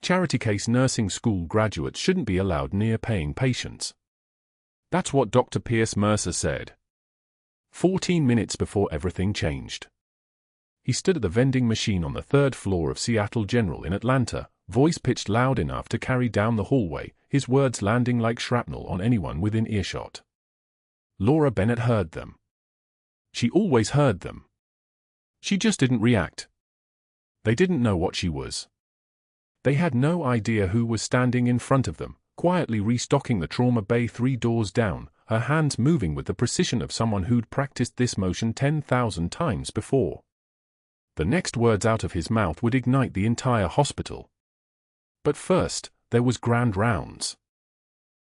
Charity case nursing school graduates shouldn't be allowed near paying patients. That's what Dr. Pierce Mercer said. 14 minutes before everything changed. He stood at the vending machine on the 3rd floor of Seattle General in Atlanta, voice pitched loud enough to carry down the hallway, his words landing like shrapnel on anyone within earshot. Laura Bennett heard them. She always heard them. She just didn't react. They didn't know what she was. They had no idea who was standing in front of them, quietly restocking the trauma bay 3 doors down, her hands moving with the precision of someone who'd practiced this motion 10,000 times before. The next words out of his mouth would ignite the entire hospital. But first, there was grand rounds.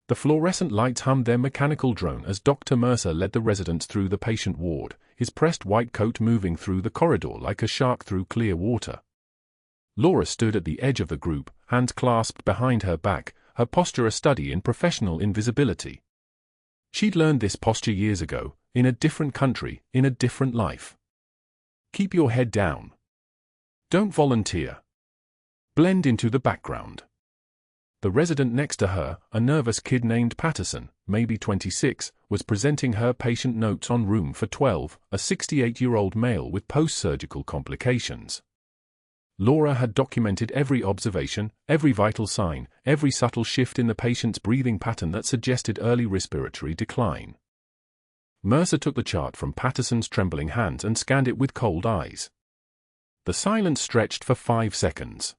The fluorescent lights hummed their mechanical drone as Dr. Mercer led the residents through the patient ward, his pressed white coat moving through the corridor like a shark through clear water. Laura stood at the edge of the group, hands clasped behind her back, her posture a study in professional invisibility. She'd learned this posture years ago, in a different country, in a different life. Keep your head down. Don't volunteer. Blend into the background. The resident next to her, a nervous kid named Patterson, maybe 26, was presenting her patient notes on room for 12, a 68-year-old male with post-surgical complications. Laura had documented every observation, every vital sign, every subtle shift in the patient's breathing pattern that suggested early respiratory decline. Mercer took the chart from Patterson's trembling hands and scanned it with cold eyes. The silence stretched for 5 seconds.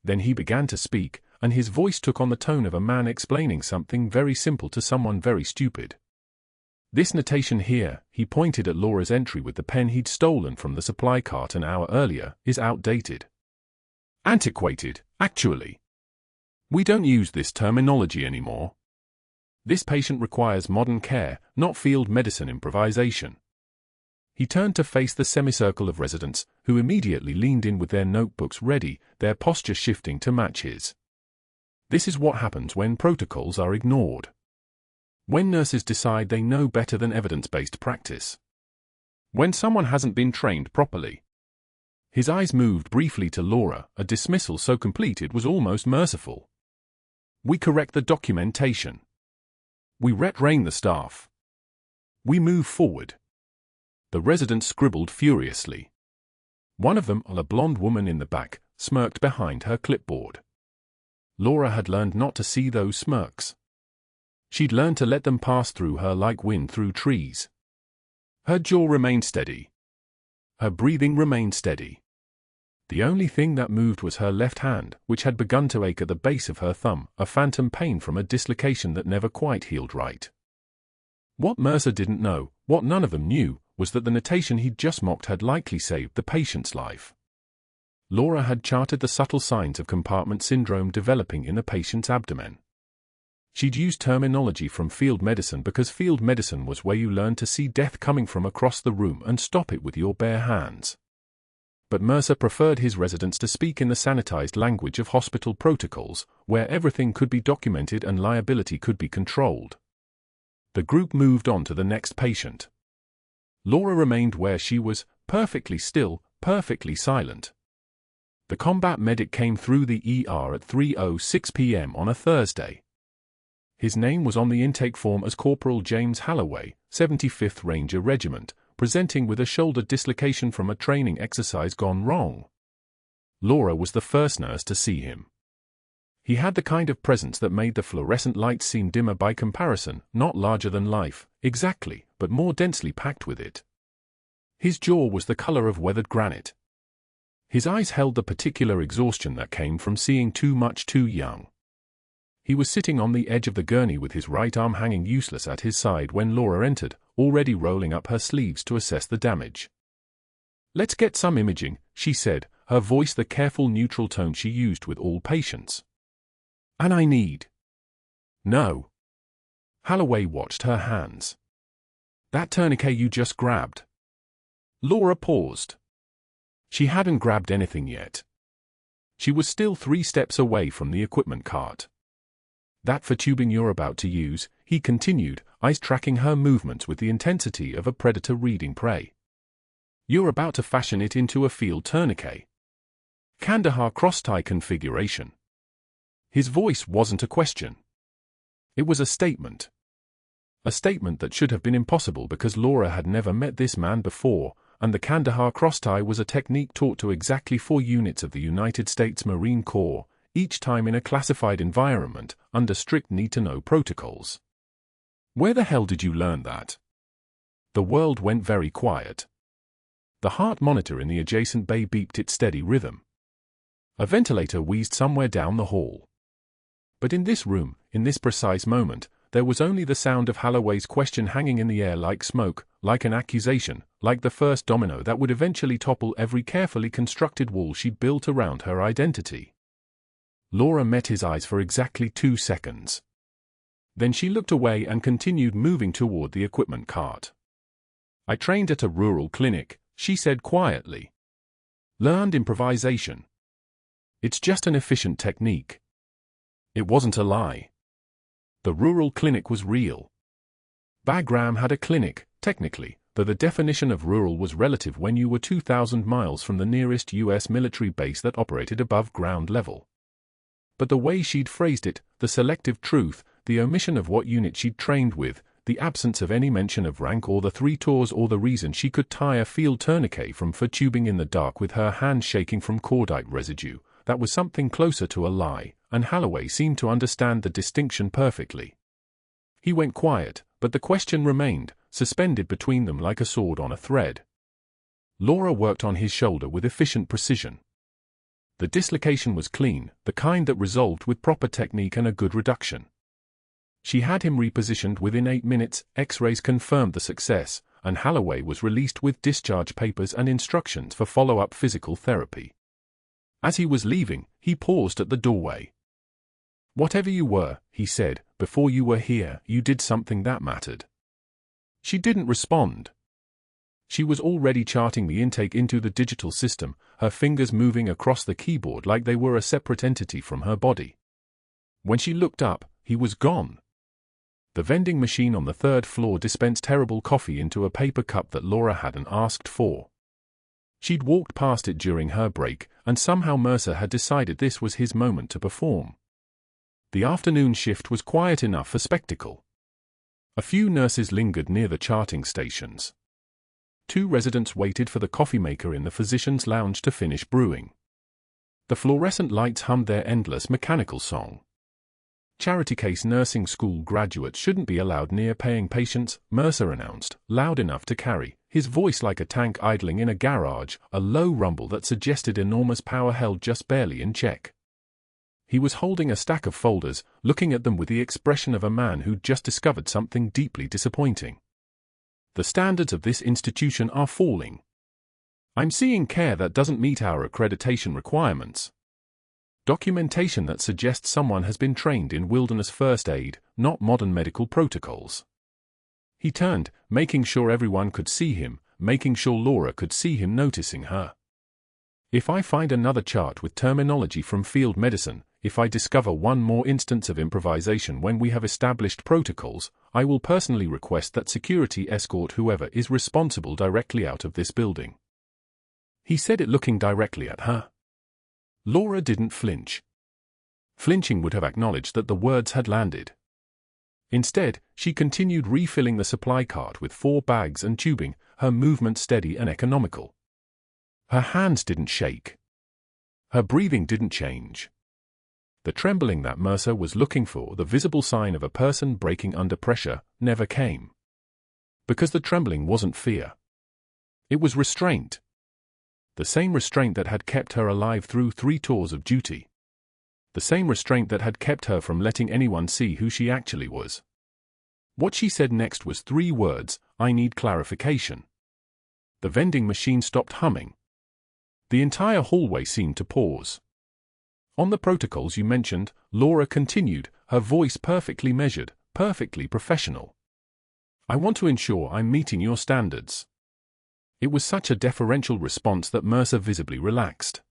Then he began to speak, and his voice took on the tone of a man explaining something very simple to someone very stupid. This notation here, he pointed at Laura's entry with the pen he'd stolen from the supply cart an hour earlier, is outdated. Antiquated, actually. We don't use this terminology anymore. This patient requires modern care, not field medicine improvisation. He turned to face the semicircle of residents, who immediately leaned in with their notebooks ready, their posture shifting to match his. This is what happens when protocols are ignored. When nurses decide they know better than evidence-based practice. When someone hasn't been trained properly. His eyes moved briefly to Laura, a dismissal so complete it was almost merciful. We correct the documentation. We retrain the staff. We move forward. The residents scribbled furiously. One of them, a blonde woman in the back, smirked behind her clipboard. Laura had learned not to see those smirks. She'd learned to let them pass through her like wind through trees. Her jaw remained steady. Her breathing remained steady. The only thing that moved was her left hand, which had begun to ache at the base of her thumb, a phantom pain from a dislocation that never quite healed right. What Mercer didn't know, what none of them knew, was that the notation he'd just mocked had likely saved the patient's life. Laura had charted the subtle signs of compartment syndrome developing in the patient's abdomen. She'd used terminology from field medicine because field medicine was where you learned to see death coming from across the room and stop it with your bare hands. But Mercer preferred his residents to speak in the sanitized language of hospital protocols, where everything could be documented and liability could be controlled. The group moved on to the next patient. Laura remained where she was, perfectly still, perfectly silent. The combat medic came through the ER at 3:06 p.m. on a Thursday. His name was on the intake form as Corporal James Halloway, 75th Ranger Regiment, presenting with a shoulder dislocation from a training exercise gone wrong. Laura was the first nurse to see him. He had the kind of presence that made the fluorescent lights seem dimmer by comparison, not larger than life, exactly, but more densely packed with it. His jaw was the color of weathered granite. His eyes held the particular exhaustion that came from seeing too much too young. He was sitting on the edge of the gurney with his right arm hanging useless at his side when Laura entered, already rolling up her sleeves to assess the damage. "Let's get some imaging," she said, her voice the careful neutral tone she used with all patients. "And I need..." "No." Halloway watched her hands. "That tourniquet you just grabbed." Laura paused. She hadn't grabbed anything yet. She was still 3 steps away from the equipment cart. "That for tubing you're about to use," he continued, eyes tracking her movements with the intensity of a predator reading prey. "You're about to fashion it into a field tourniquet. Kandahar cross-tie configuration. His voice wasn't a question. It was a statement. A statement that should have been impossible because Laura had never met this man before, and the Kandahar crosstie was a technique taught to exactly 4 units of the United States Marine Corps, each time in a classified environment, under strict need-to-know protocols. Where the hell did you learn that? The world went very quiet. The heart monitor in the adjacent bay beeped its steady rhythm. A ventilator wheezed somewhere down the hall. But in this room, in this precise moment, there was only the sound of Holloway's question hanging in the air like smoke, like an accusation, like the first domino that would eventually topple every carefully constructed wall she'd built around her identity. Laura met his eyes for exactly 2 seconds. Then she looked away and continued moving toward the equipment cart. "I trained at a rural clinic," she said quietly. "Learned improvisation. It's just an efficient technique." It wasn't a lie. The rural clinic was real. Bagram had a clinic, technically, though the definition of rural was relative when you were 2,000 miles from the nearest U.S. military base that operated above ground level. But the way she'd phrased it, the selective truth, the omission of what unit she'd trained with, the absence of any mention of rank or the 3 tours or the reason she could tie a field tourniquet from for tubing in the dark with her hand shaking from cordite residue, that was something closer to a lie, and Holloway seemed to understand the distinction perfectly. He went quiet, but the question remained, suspended between them like a sword on a thread. Laura worked on his shoulder with efficient precision. The dislocation was clean, the kind that resolved with proper technique and a good reduction. She had him repositioned within 8 minutes, X-rays confirmed the success, and Holloway was released with discharge papers and instructions for follow-up physical therapy. As he was leaving, he paused at the doorway. "Whatever you were," he said, "before you were here, you did something that mattered." She didn't respond. She was already charting the intake into the digital system, her fingers moving across the keyboard like they were a separate entity from her body. When she looked up, he was gone. The vending machine on the 3rd floor dispensed terrible coffee into a paper cup that Laura hadn't asked for. She'd walked past it during her break, and somehow Mercer had decided this was his moment to perform. The afternoon shift was quiet enough for spectacle. A few nurses lingered near the charting stations. 2 residents waited for the coffee maker in the physician's lounge to finish brewing. The fluorescent lights hummed their endless mechanical song. "Charity case nursing school graduates shouldn't be allowed near paying patients," Mercer announced, loud enough to carry, his voice like a tank idling in a garage, a low rumble that suggested enormous power held just barely in check. He was holding a stack of folders, looking at them with the expression of a man who'd just discovered something deeply disappointing. "The standards of this institution are falling. I'm seeing care that doesn't meet our accreditation requirements. Documentation that suggests someone has been trained in wilderness first aid, not modern medical protocols." He turned, making sure everyone could see him, making sure Laura could see him noticing her. "If I find another chart with terminology from field medicine, if I discover one more instance of improvisation when we have established protocols, I will personally request that security escort whoever is responsible directly out of this building." He said it looking directly at her. Laura didn't flinch. Flinching would have acknowledged that the words had landed. Instead, she continued refilling the supply cart with 4 bags and tubing, her movement steady and economical. Her hands didn't shake. Her breathing didn't change. The trembling that Mercer was looking for, the visible sign of a person breaking under pressure, never came. Because the trembling wasn't fear. It was restraint. The same restraint that had kept her alive through 3 tours of duty. The same restraint that had kept her from letting anyone see who she actually was. What she said next was 3 words: "I need clarification." The vending machine stopped humming. The entire hallway seemed to pause. "On the protocols you mentioned," Laura continued, her voice perfectly measured, perfectly professional. "I want to ensure I'm meeting your standards." It was such a deferential response that Mercer visibly relaxed.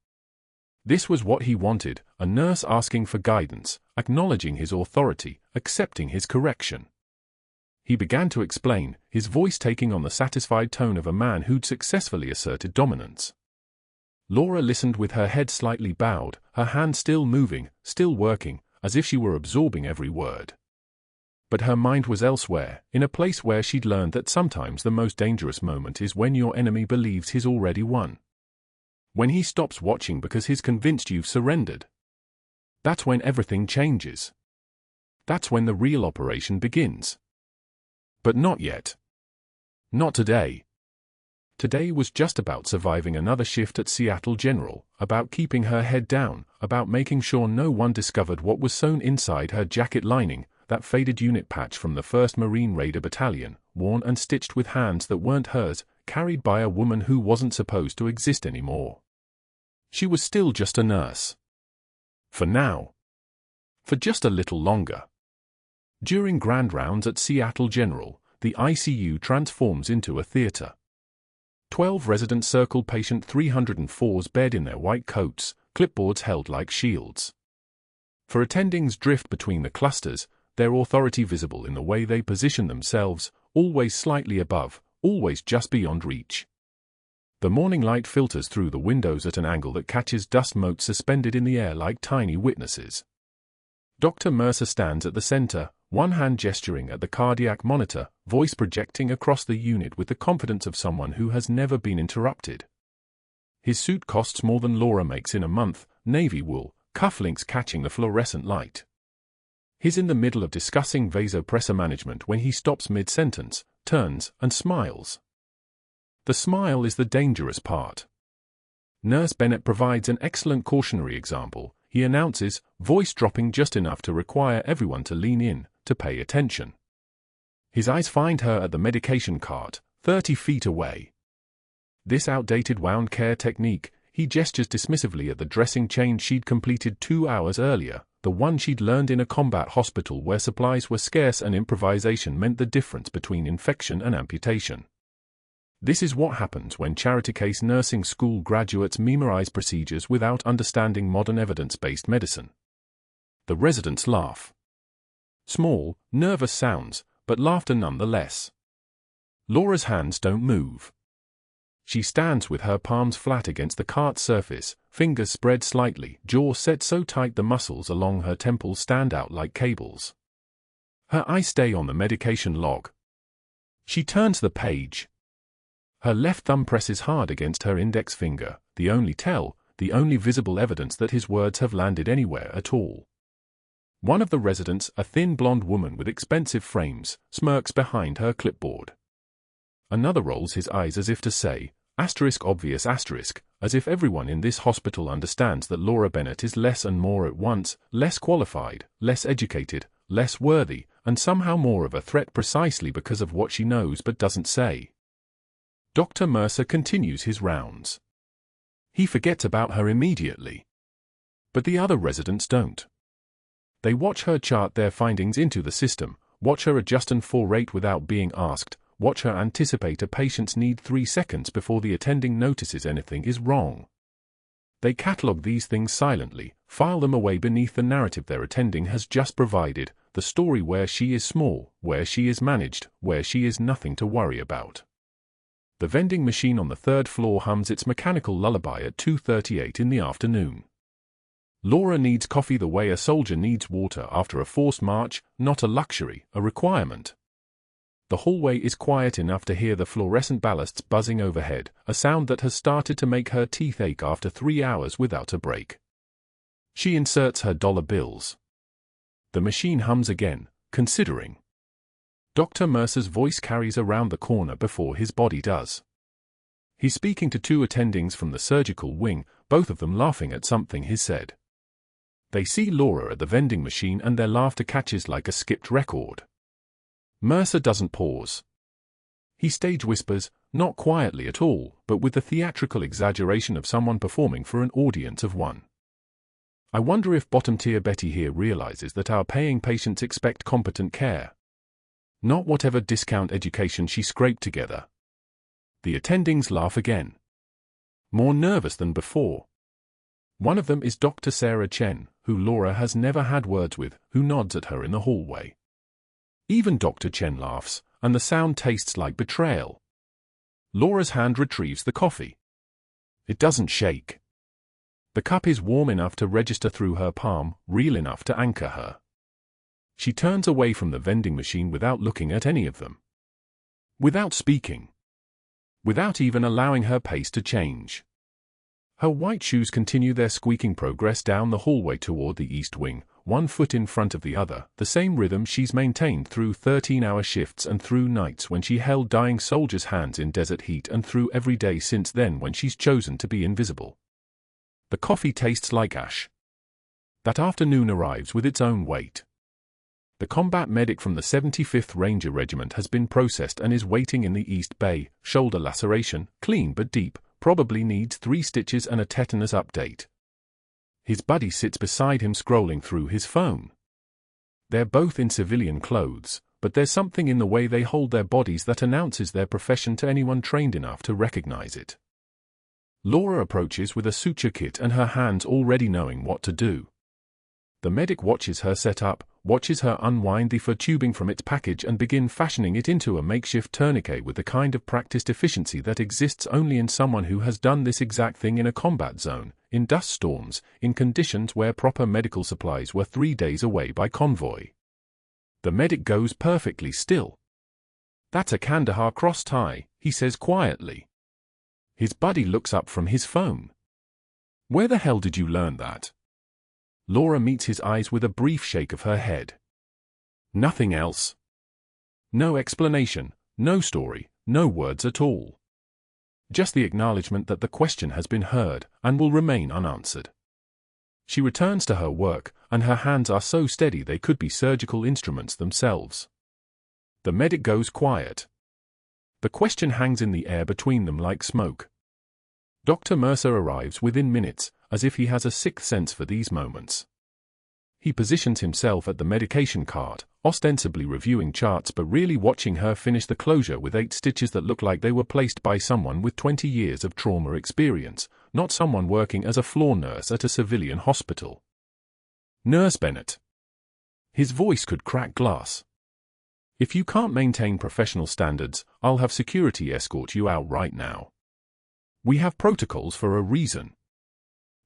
This was what he wanted, a nurse asking for guidance, acknowledging his authority, accepting his correction. He began to explain, his voice taking on the satisfied tone of a man who'd successfully asserted dominance. Laura listened with her head slightly bowed, her hand still moving, still working, as if she were absorbing every word. But her mind was elsewhere, in a place where she'd learned that sometimes the most dangerous moment is when your enemy believes he's already won. When he stops watching because he's convinced you've surrendered. That's when everything changes. That's when the real operation begins. But not yet. Not today. Today was just about surviving another shift at Seattle General, about keeping her head down, about making sure no one discovered what was sewn inside her jacket lining, that faded unit patch from the 1st Marine Raider Battalion, worn and stitched with hands that weren't hers, carried by a woman who wasn't supposed to exist anymore. She was still just a nurse. For now. For just a little longer. During grand rounds at Seattle General, the ICU transforms into a theater. 12 residents circle patient 304's bed in their white coats, clipboards held like shields. For attendings drift between the clusters, their authority visible in the way they position themselves, always slightly above, always just beyond reach. The morning light filters through the windows at an angle that catches dust motes suspended in the air like tiny witnesses. Dr. Mercer stands at the center, one hand gesturing at the cardiac monitor, voice projecting across the unit with the confidence of someone who has never been interrupted. His suit costs more than Laura makes in a month, navy wool, cufflinks catching the fluorescent light. He's in the middle of discussing vasopressor management when he stops mid-sentence, turns, and smiles. The smile is the dangerous part. Nurse Bennett provides an excellent cautionary example. He announces, voice dropping just enough to require everyone to lean in, to pay attention. His eyes find her at the medication cart, 30 feet away. This outdated wound care technique, he gestures dismissively at the dressing change she'd completed 2 hours earlier, the one she'd learned in a combat hospital where supplies were scarce and improvisation meant the difference between infection and amputation. This is what happens when charity case nursing school graduates memorize procedures without understanding modern evidence-based medicine. The residents laugh. Small, nervous sounds, but laughter nonetheless. Laura's hands don't move. She stands with her palms flat against the cart's surface, fingers spread slightly, jaw set so tight the muscles along her temples stand out like cables. Her eyes stay on the medication log. She turns the page. Her left thumb presses hard against her index finger, the only tell, the only visible evidence that his words have landed anywhere at all. One of the residents, a thin blonde woman with expensive frames, smirks behind her clipboard. Another rolls his eyes as if to say, obvious as if everyone in this hospital understands that Laura Bennett is less and more at once, less qualified, less educated, less worthy, and somehow more of a threat precisely because of what she knows but doesn't say. Dr. Mercer continues his rounds. He forgets about her immediately. But the other residents don't. They watch her chart their findings into the system, watch her adjust and fall rate without being asked, watch her anticipate a patient's need 3 seconds before the attending notices anything is wrong. They catalog these things silently, file them away beneath the narrative their attending has just provided, the story where she is small, where she is managed, where she is nothing to worry about. The vending machine on the 3rd floor hums its mechanical lullaby at 2:38 in the afternoon. Laura needs coffee the way a soldier needs water after a forced march, not a luxury, a requirement. The hallway is quiet enough to hear the fluorescent ballasts buzzing overhead, a sound that has started to make her teeth ache after 3 hours without a break. She inserts her dollar bills. The machine hums again, considering. Dr. Mercer's voice carries around the corner before his body does. He's speaking to 2 attendings from the surgical wing, both of them laughing at something he's said. They see Laura at the vending machine and their laughter catches like a skipped record. Mercer doesn't pause. He stage whispers, not quietly at all, but with the theatrical exaggeration of someone performing for an audience of one. I wonder if bottom-tier Betty here realizes that our paying patients expect competent care. Not whatever discount education she scraped together. The attendings laugh again. More nervous than before. One of them is Dr. Sarah Chen, who Laura has never had words with, who nods at her in the hallway. Even Dr. Chen laughs, and the sound tastes like betrayal. Laura's hand retrieves the coffee. It doesn't shake. The cup is warm enough to register through her palm, real enough to anchor her. She turns away from the vending machine without looking at any of them. Without speaking. Without even allowing her pace to change. Her white shoes continue their squeaking progress down the hallway toward the east wing, one foot in front of the other, the same rhythm she's maintained through 13-hour shifts and through nights when she held dying soldiers' hands in desert heat and through every day since then when she's chosen to be invisible. The coffee tastes like ash. That afternoon arrives with its own weight. The combat medic from the 75th Ranger Regiment has been processed and is waiting in the East Bay, shoulder laceration, clean but deep, probably needs 3 stitches and a tetanus update. His buddy sits beside him scrolling through his phone. They're both in civilian clothes, but there's something in the way they hold their bodies that announces their profession to anyone trained enough to recognize it. Laura approaches with a suture kit and her hands already knowing what to do. The medic watches her set up, watches her unwind the fur tubing from its package and begin fashioning it into a makeshift tourniquet with the kind of practiced efficiency that exists only in someone who has done this exact thing in a combat zone, in dust storms, in conditions where proper medical supplies were 3 days away by convoy. The medic goes perfectly still. "That's a Kandahar cross tie," he says quietly. His buddy looks up from his phone. "Where the hell did you learn that?" Laura meets his eyes with a brief shake of her head. Nothing else. No explanation, no story, no words at all. Just the acknowledgement that the question has been heard and will remain unanswered. She returns to her work, and her hands are so steady they could be surgical instruments themselves. The medic goes quiet. The question hangs in the air between them like smoke. Dr. Mercer arrives within minutes, as if he has a sixth sense for these moments. He positions himself at the medication cart, ostensibly reviewing charts but really watching her finish the closure with 8 stitches that look like they were placed by someone with 20 years of trauma experience, not someone working as a floor nurse at a civilian hospital. "Nurse Bennett." His voice could crack glass. "If you can't maintain professional standards, I'll have security escort you out right now. We have protocols for a reason."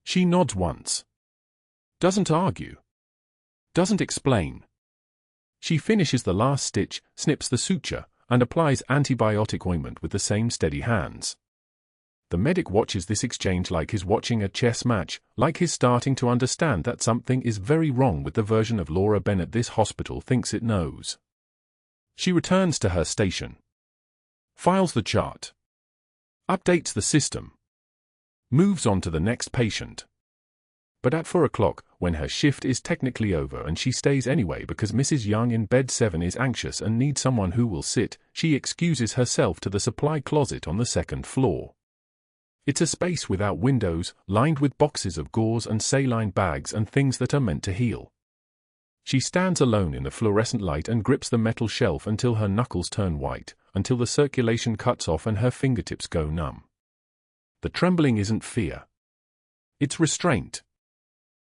She nods once. Doesn't argue. Doesn't explain. She finishes the last stitch, snips the suture, and applies antibiotic ointment with the same steady hands. The medic watches this exchange like he's watching a chess match, like he's starting to understand that something is very wrong with the version of Laura Bennett this hospital thinks it knows. She returns to her station. Files the chart. Updates the system. Moves on to the next patient. But at 4 o'clock, when her shift is technically over and she stays anyway because Mrs. Young in bed 7 is anxious and needs someone who will sit, she excuses herself to the supply closet on the 2nd floor. It's a space without windows, lined with boxes of gauze and saline bags and things that are meant to heal. She stands alone in the fluorescent light and grips the metal shelf until her knuckles turn white, until the circulation cuts off and her fingertips go numb. The trembling isn't fear. It's restraint.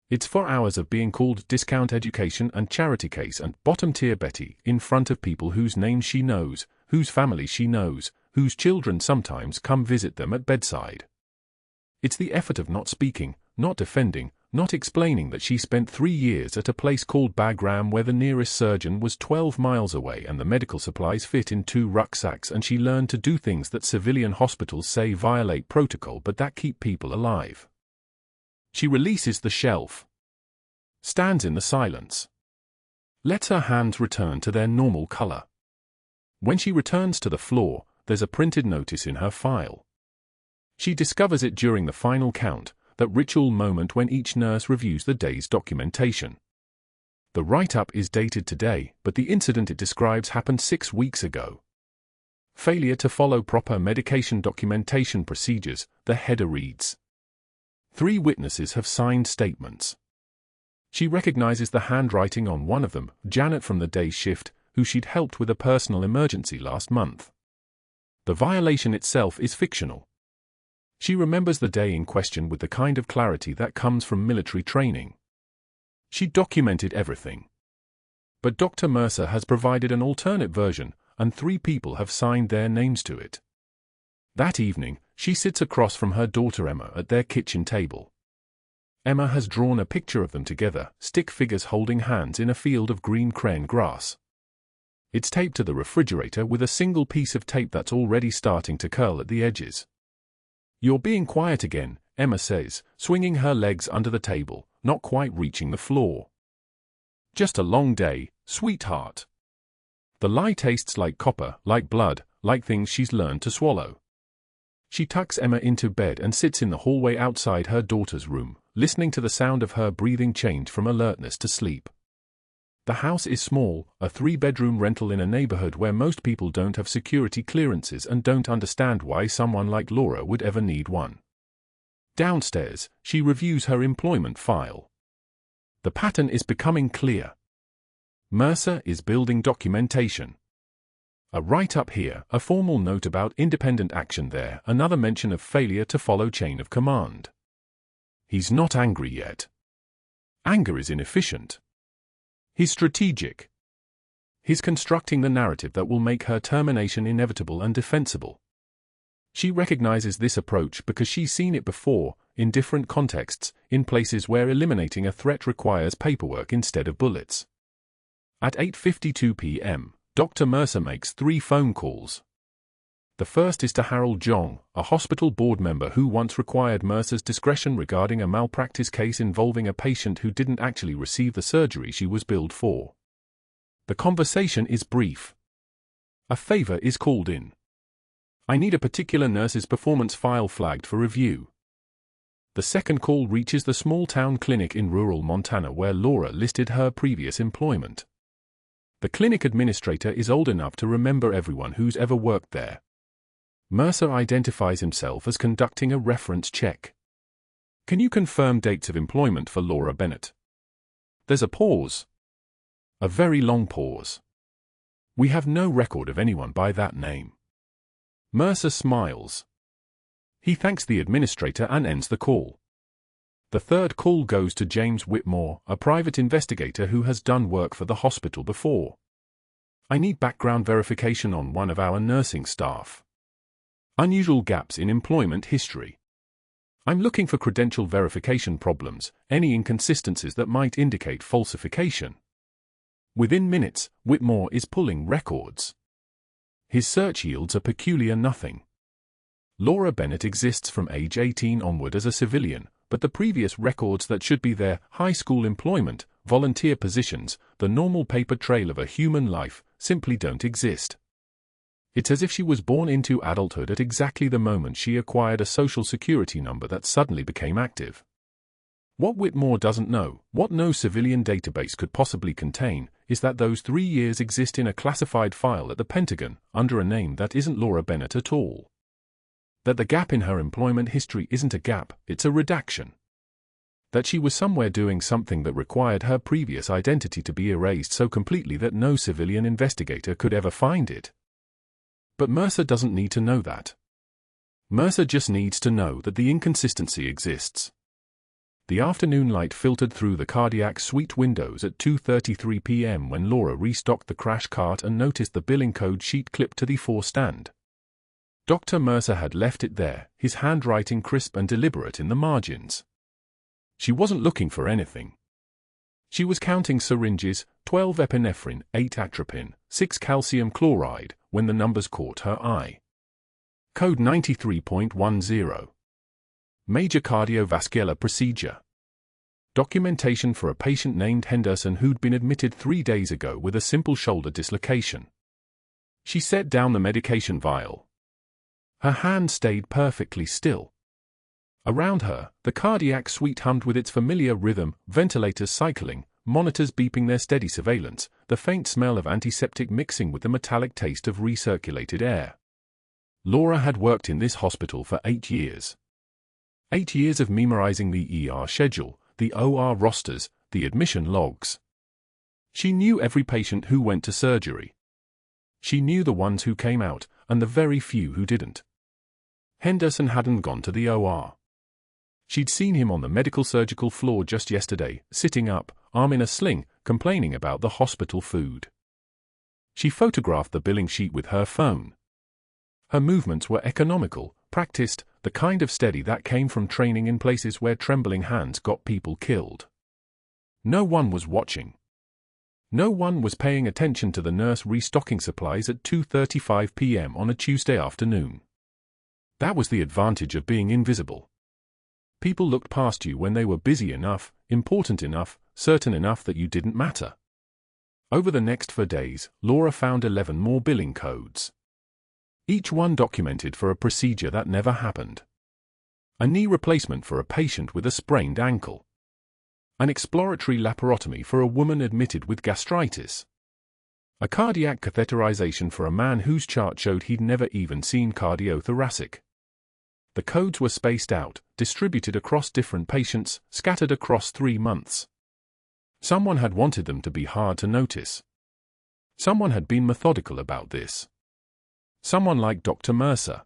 It's 4 hours of being called discount education and charity case and bottom-tier Betty in front of people whose names she knows, whose family she knows, whose children sometimes come visit them at bedside. It's the effort of not speaking, not defending, not explaining that she spent 3 years at a place called Bagram where the nearest surgeon was 12 miles away and the medical supplies fit in 2 rucksacks and she learned to do things that civilian hospitals say violate protocol but that keep people alive. She releases the shelf. Stands in the silence. Lets her hands return to their normal color. When she returns to the floor, there's a printed notice in her file. She discovers it during the final count, that ritual moment when each nurse reviews the day's documentation. The write-up is dated today, but the incident it describes happened 6 weeks ago. Failure to follow proper medication documentation procedures, the header reads. 3 witnesses have signed statements. She recognizes the handwriting on one of them, Janet from the day shift, who she'd helped with a personal emergency last month. The violation itself is fictional. She remembers the day in question with the kind of clarity that comes from military training. She documented everything. But Dr. Mercer has provided an alternate version, and 3 people have signed their names to it. That evening, she sits across from her daughter Emma at their kitchen table. Emma has drawn a picture of them together, stick figures holding hands in a field of green crane grass. It's taped to the refrigerator with a single piece of tape that's already starting to curl at the edges. "You're being quiet again," Emma says, swinging her legs under the table, not quite reaching the floor. "Just a long day, sweetheart." The lie tastes like copper, like blood, like things she's learned to swallow. She tucks Emma into bed and sits in the hallway outside her daughter's room, listening to the sound of her breathing change from alertness to sleep. The house is small, a 3-bedroom rental in a neighborhood where most people don't have security clearances and don't understand why someone like Laura would ever need one. Downstairs, she reviews her employment file. The pattern is becoming clear. Mercer is building documentation. A write-up here, a formal note about independent action there, another mention of failure to follow chain of command. He's not angry yet. Anger is inefficient. He's strategic. He's constructing the narrative that will make her termination inevitable and defensible. She recognizes this approach because she's seen it before, in different contexts, in places where eliminating a threat requires paperwork instead of bullets. At 8:52 p.m., Dr. Mercer makes 3 phone calls. The first is to Harold Jong, a hospital board member who once required Mercer's discretion regarding a malpractice case involving a patient who didn't actually receive the surgery she was billed for. The conversation is brief. A favor is called in. "I need a particular nurse's performance file flagged for review." The second call reaches the small-town clinic in rural Montana where Laura listed her previous employment. The clinic administrator is old enough to remember everyone who's ever worked there. Mercer identifies himself as conducting a reference check. "Can you confirm dates of employment for Laura Bennett?" There's a pause. A very long pause. "We have no record of anyone by that name." Mercer smiles. He thanks the administrator and ends the call. The third call goes to James Whitmore, a private investigator who has done work for the hospital before. "I need background verification on one of our nursing staff. Unusual gaps in employment history. I'm looking for credential verification problems, any inconsistencies that might indicate falsification." Within minutes, Whitmore is pulling records. His search yields a peculiar nothing. Laura Bennett exists from age 18 onward as a civilian, but the previous records that should be there, high school employment, volunteer positions, the normal paper trail of a human life, simply don't exist. It's as if she was born into adulthood at exactly the moment she acquired a social security number that suddenly became active. What Whitmore doesn't know, what no civilian database could possibly contain, is that those 3 years exist in a classified file at the Pentagon, under a name that isn't Laura Bennett at all. That the gap in her employment history isn't a gap, it's a redaction. That she was somewhere doing something that required her previous identity to be erased so completely that no civilian investigator could ever find it. But Mercer doesn't need to know that. Mercer just needs to know that the inconsistency exists. The afternoon light filtered through the cardiac suite windows at 2:33 p.m. when Laura restocked the crash cart and noticed the billing code sheet clipped to the forestand. Dr. Mercer had left it there, his handwriting crisp and deliberate in the margins. She wasn't looking for anything. She was counting syringes, 12 epinephrine, 8 atropine, 6 calcium chloride, when the numbers caught her eye. Code 93.10. Major cardiovascular procedure. Documentation for a patient named Henderson who'd been admitted 3 days ago with a simple shoulder dislocation. She set down the medication vial. Her hand stayed perfectly still. Around her, the cardiac suite hummed with its familiar rhythm, ventilators cycling, monitors beeping their steady surveillance, the faint smell of antiseptic mixing with the metallic taste of recirculated air. Laura had worked in this hospital for 8 years. 8 years of memorizing the ER schedule, the OR rosters, the admission logs. She knew every patient who went to surgery. She knew the ones who came out, and the very few who didn't. Henderson hadn't gone to the OR. She'd seen him on the medical surgical floor just yesterday, sitting up, arm in a sling, complaining about the hospital food. She photographed the billing sheet with her phone. Her movements were economical, practiced, the kind of steady that came from training in places where trembling hands got people killed. No one was watching. No one was paying attention to the nurse restocking supplies at 2:35 p.m. on a Tuesday afternoon. That was the advantage of being invisible. People looked past you when they were busy enough, important enough, certain enough that you didn't matter. Over the next 4 days, Laura found 11 more billing codes. Each one documented for a procedure that never happened. A knee replacement for a patient with a sprained ankle. An exploratory laparotomy for a woman admitted with gastritis. A cardiac catheterization for a man whose chart showed he'd never even seen cardiothoracic. The codes were spaced out, distributed across different patients, scattered across 3 months. Someone had wanted them to be hard to notice. Someone had been methodical about this. Someone like Dr. Mercer.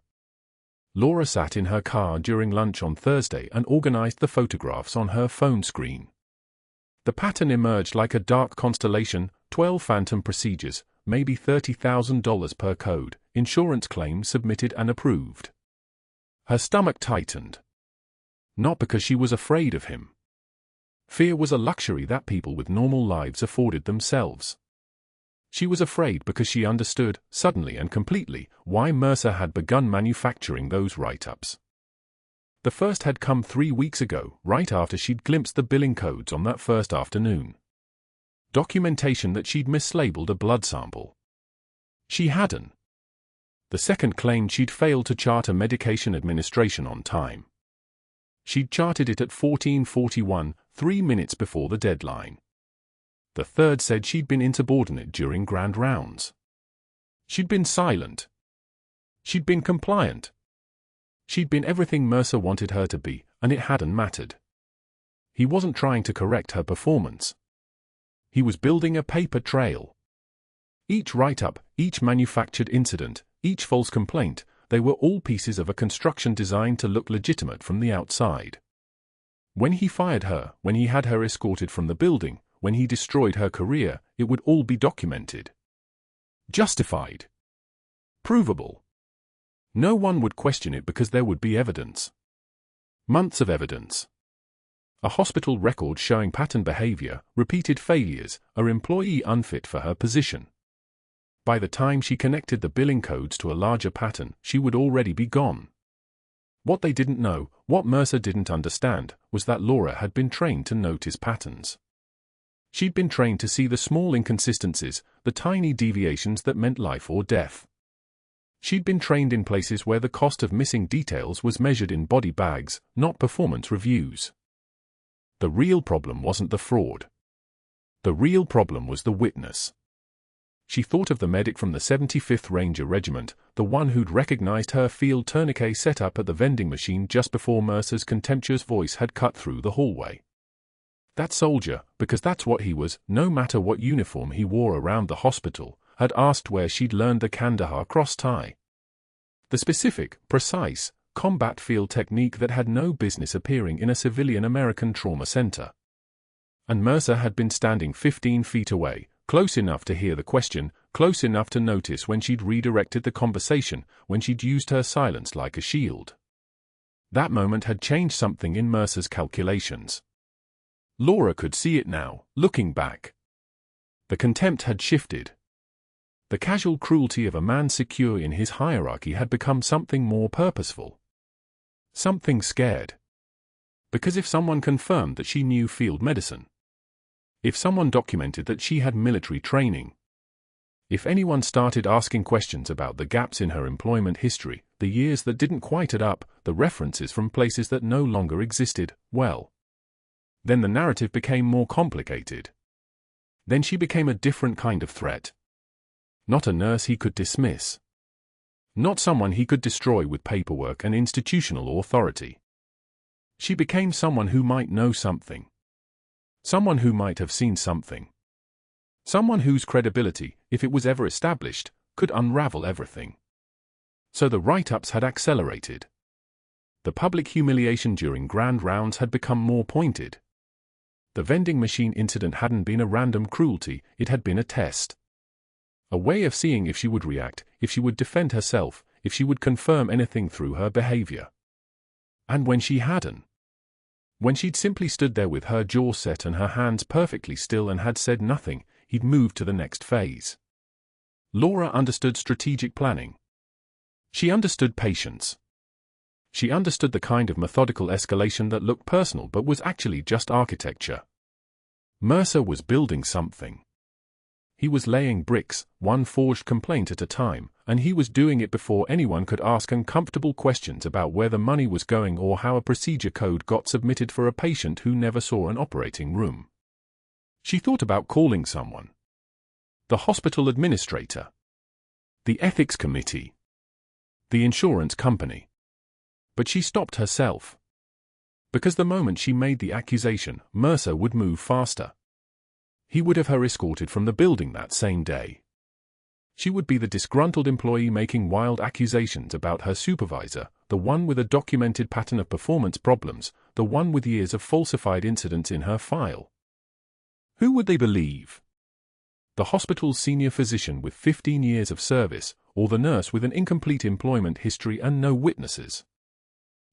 Laura sat in her car during lunch on Thursday and organized the photographs on her phone screen. The pattern emerged like a dark constellation, 12 phantom procedures, maybe $30,000 per code, insurance claims submitted and approved. Her stomach tightened. Not because she was afraid of him. Fear was a luxury that people with normal lives afforded themselves. She was afraid because she understood, suddenly and completely, why Mercer had begun manufacturing those write-ups. The first had come 3 weeks ago, right after she'd glimpsed the billing codes on that first afternoon. Documentation that she'd mislabeled a blood sample. She hadn't. The second claimed she'd failed to chart a medication administration on time. She'd charted it at 14:41, 3 minutes before the deadline. The third said she'd been insubordinate during grand rounds. She'd been silent. She'd been compliant. She'd been everything Mercer wanted her to be, and it hadn't mattered. He wasn't trying to correct her performance. He was building a paper trail. Each write-up, each manufactured incident, each false complaint, they were all pieces of a construction designed to look legitimate from the outside. When he fired her, when he had her escorted from the building, when he destroyed her career, it would all be documented. Justified. Provable. No one would question it because there would be evidence. Months of evidence. A hospital record showing pattern behavior, repeated failures, her employee unfit for her position. By the time she connected the billing codes to a larger pattern, she would already be gone. What they didn't know, what Mercer didn't understand, was that Laura had been trained to notice patterns. She'd been trained to see the small inconsistencies, the tiny deviations that meant life or death. She'd been trained in places where the cost of missing details was measured in body bags, not performance reviews. The real problem wasn't the fraud. The real problem was the witness. She thought of the medic from the 75th Ranger Regiment, the one who'd recognized her field tourniquet set up at the vending machine just before Mercer's contemptuous voice had cut through the hallway. That soldier, because that's what he was, no matter what uniform he wore around the hospital, had asked where she'd learned the Kandahar cross tie. The specific, precise, combat field technique that had no business appearing in a civilian American trauma center. And Mercer had been standing 15 feet away, close enough to hear the question, close enough to notice when she'd redirected the conversation, when she'd used her silence like a shield. That moment had changed something in Mercer's calculations. Laura could see it now, looking back. The contempt had shifted. The casual cruelty of a man secure in his hierarchy had become something more purposeful. Something scared. Because if someone confirmed that she knew field medicine, if someone documented that she had military training, if anyone started asking questions about the gaps in her employment history, the years that didn't quite add up, the references from places that no longer existed, well, then the narrative became more complicated. Then she became a different kind of threat. Not a nurse he could dismiss. Not someone he could destroy with paperwork and institutional authority. She became someone who might know something. Someone who might have seen something. Someone whose credibility, if it was ever established, could unravel everything. So the write-ups had accelerated. The public humiliation during grand rounds had become more pointed. The vending machine incident hadn't been a random cruelty, it had been a test. A way of seeing if she would react, if she would defend herself, if she would confirm anything through her behavior. And when she hadn't, when she'd simply stood there with her jaw set and her hands perfectly still and had said nothing, he'd moved to the next phase. Laura understood strategic planning. She understood patience. She understood the kind of methodical escalation that looked personal but was actually just architecture. Mercer was building something. He was laying bricks, one forged complaint at a time, and he was doing it before anyone could ask uncomfortable questions about where the money was going or how a procedure code got submitted for a patient who never saw an operating room. She thought about calling someone. The hospital administrator. The ethics committee. The insurance company. But she stopped herself. Because the moment she made the accusation, Mercer would move faster. He would have her escorted from the building that same day. She would be the disgruntled employee making wild accusations about her supervisor, the one with a documented pattern of performance problems, the one with years of falsified incidents in her file. Who would they believe? The hospital's senior physician with 15 years of service, or the nurse with an incomplete employment history and no witnesses?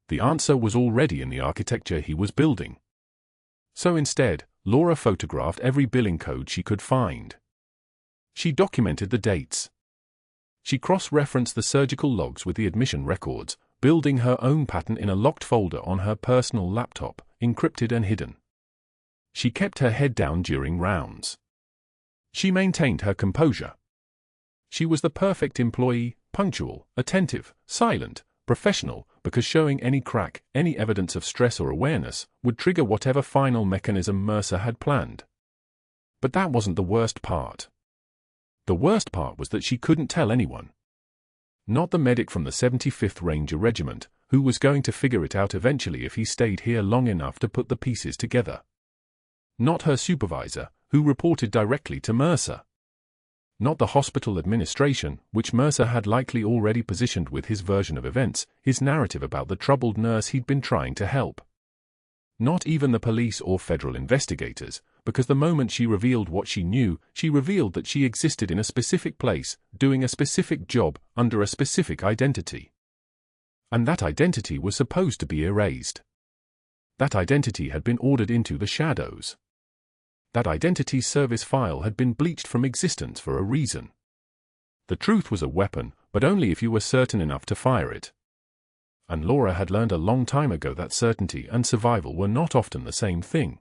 The answer was already in the architecture he was building. So instead, Laura photographed every billing code she could find. She documented the dates. She cross-referenced the surgical logs with the admission records, building her own pattern in a locked folder on her personal laptop, encrypted and hidden. She kept her head down during rounds. She maintained her composure. She was the perfect employee, punctual, attentive, silent, professional, because showing any crack, any evidence of stress or awareness, would trigger whatever final mechanism Mercer had planned. But that wasn't the worst part. The worst part was that she couldn't tell anyone. Not the medic from the 75th Ranger Regiment, who was going to figure it out eventually if he stayed here long enough to put the pieces together. Not her supervisor, who reported directly to Mercer. Not the hospital administration, which Mercer had likely already positioned with his version of events, his narrative about the troubled nurse he'd been trying to help. Not even the police or federal investigators, because the moment she revealed what she knew, she revealed that she existed in a specific place, doing a specific job, under a specific identity. And that identity was supposed to be erased. That identity had been ordered into the shadows. That identity's service file had been bleached from existence for a reason. The truth was a weapon, but only if you were certain enough to fire it. And Laura had learned a long time ago that certainty and survival were not often the same thing.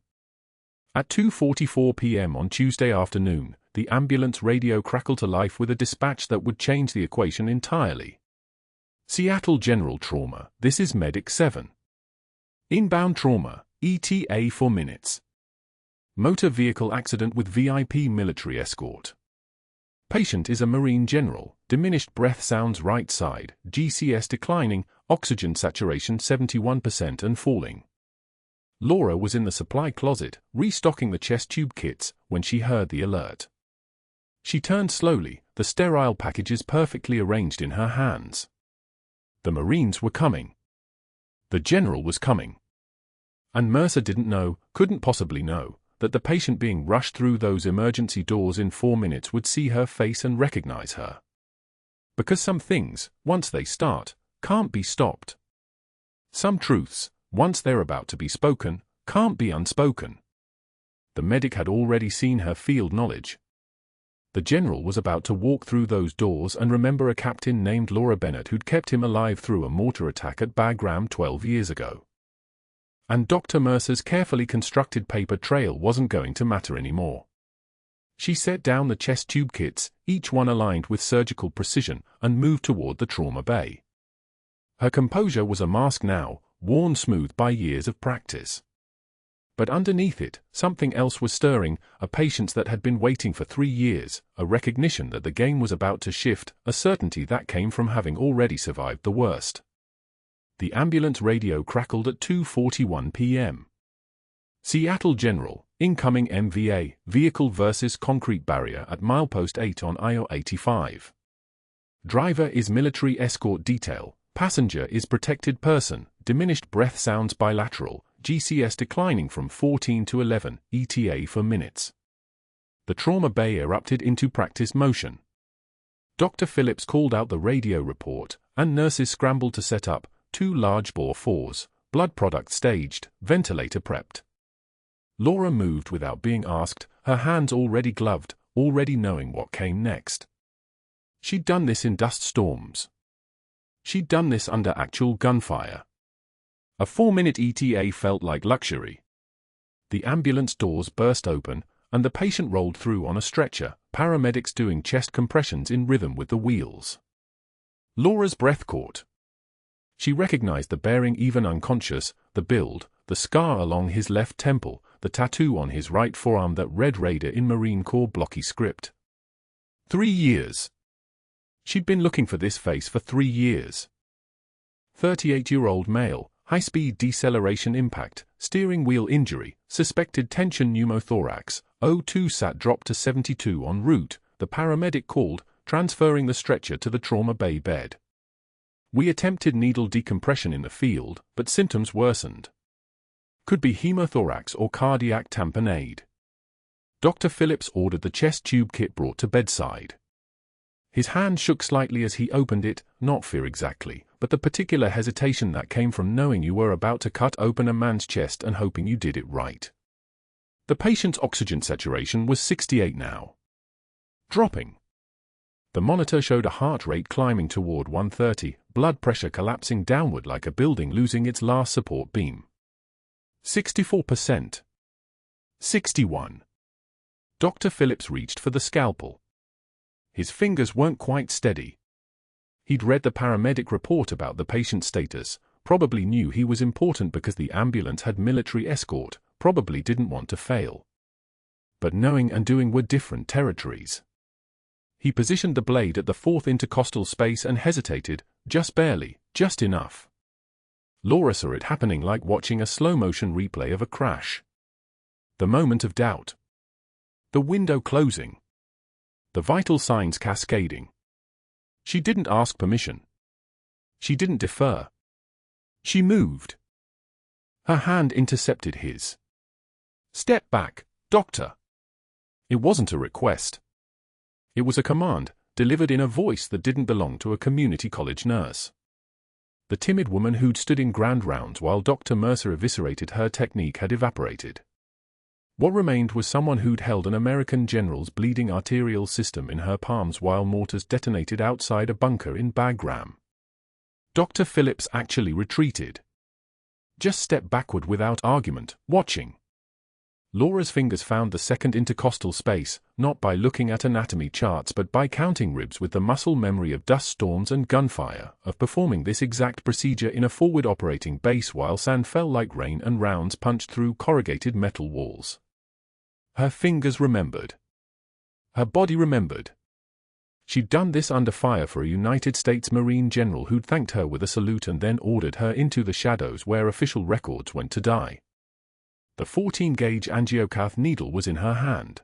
At 2:44 p.m. on Tuesday afternoon, the ambulance radio crackled to life with a dispatch that would change the equation entirely. Seattle General Trauma, this is Medic 7. Inbound trauma, ETA 4 minutes. Motor vehicle accident with VIP military escort. Patient is a Marine general, diminished breath sounds right side, GCS declining, oxygen saturation 71% and falling. Laura was in the supply closet, restocking the chest tube kits, when she heard the alert. She turned slowly, the sterile packages perfectly arranged in her hands. The Marines were coming. The general was coming. And Mercer didn't know, couldn't possibly know, that the patient being rushed through those emergency doors in 4 minutes would see her face and recognize her. Because some things, once they start, can't be stopped. Some truths, once they're about to be spoken, can't be unspoken. The medic had already seen her field knowledge. The general was about to walk through those doors and remember a captain named Laura Bennett who'd kept him alive through a mortar attack at Bagram 12 years ago. And Dr. Mercer's carefully constructed paper trail wasn't going to matter anymore. She set down the chest tube kits, each one aligned with surgical precision, and moved toward the trauma bay. Her composure was a mask now, worn smooth by years of practice. But underneath it, something else was stirring, a patience that had been waiting for 3 years, a recognition that the game was about to shift, a certainty that came from having already survived the worst. The ambulance radio crackled at 2:41 p.m. Seattle General, incoming MVA, vehicle versus concrete barrier at milepost 8 on IO-85. Driver is military escort detail, passenger is protected person, diminished breath sounds bilateral, GCS declining from 14 to 11, ETA for minutes. The trauma bay erupted into practice motion. Dr. Phillips called out the radio report, and nurses scrambled to set up 2 large bore 4s, blood product staged, ventilator prepped. Laura moved without being asked, her hands already gloved, already knowing what came next. She'd done this in dust storms. She'd done this under actual gunfire. A 4-minute ETA felt like luxury. The ambulance doors burst open, and the patient rolled through on a stretcher, paramedics doing chest compressions in rhythm with the wheels. Laura's breath caught. She recognized the bearing even unconscious, the build, the scar along his left temple, the tattoo on his right forearm that read Raider in Marine Corps blocky script. 3 years. She'd been looking for this face for 3 years. 38-year-old male, high-speed deceleration impact, steering wheel injury, suspected tension pneumothorax, O2 sat dropped to 72 en route, the paramedic called, transferring the stretcher to the trauma bay bed. We attempted needle decompression in the field, but symptoms worsened. Could be hemothorax or cardiac tamponade. Dr. Phillips ordered the chest tube kit brought to bedside. His hand shook slightly as he opened it, not fear exactly, but the particular hesitation that came from knowing you were about to cut open a man's chest and hoping you did it right. The patient's oxygen saturation was 68 now. Dropping. The monitor showed a heart rate climbing toward 130, blood pressure collapsing downward like a building losing its last support beam. 64%. 61. Dr. Phillips reached for the scalpel. His fingers weren't quite steady. He'd read the paramedic report about the patient's status, probably knew he was important because the ambulance had military escort, probably didn't want to fail. But knowing and doing were different territories. He positioned the blade at the 4th intercostal space and hesitated, just barely, just enough. Laura saw it happening like watching a slow-motion replay of a crash. The moment of doubt. The window closing. The vital signs cascading. She didn't ask permission. She didn't defer. She moved. Her hand intercepted his. Step back, doctor. It wasn't a request. It was a command, delivered in a voice that didn't belong to a community college nurse. The timid woman who'd stood in grand rounds while Dr. Mercer eviscerated her technique had evaporated. What remained was someone who'd held an American general's bleeding arterial system in her palms while mortars detonated outside a bunker in Bagram. Dr. Phillips actually retreated. Just stepped backward without argument, watching. Laura's fingers found the 2nd intercostal space, not by looking at anatomy charts but by counting ribs with the muscle memory of dust storms and gunfire, of performing this exact procedure in a forward operating base while sand fell like rain and rounds punched through corrugated metal walls. Her fingers remembered. Her body remembered. She'd done this under fire for a United States Marine general who'd thanked her with a salute and then ordered her into the shadows where official records went to die. The 14-gauge angiocath needle was in her hand.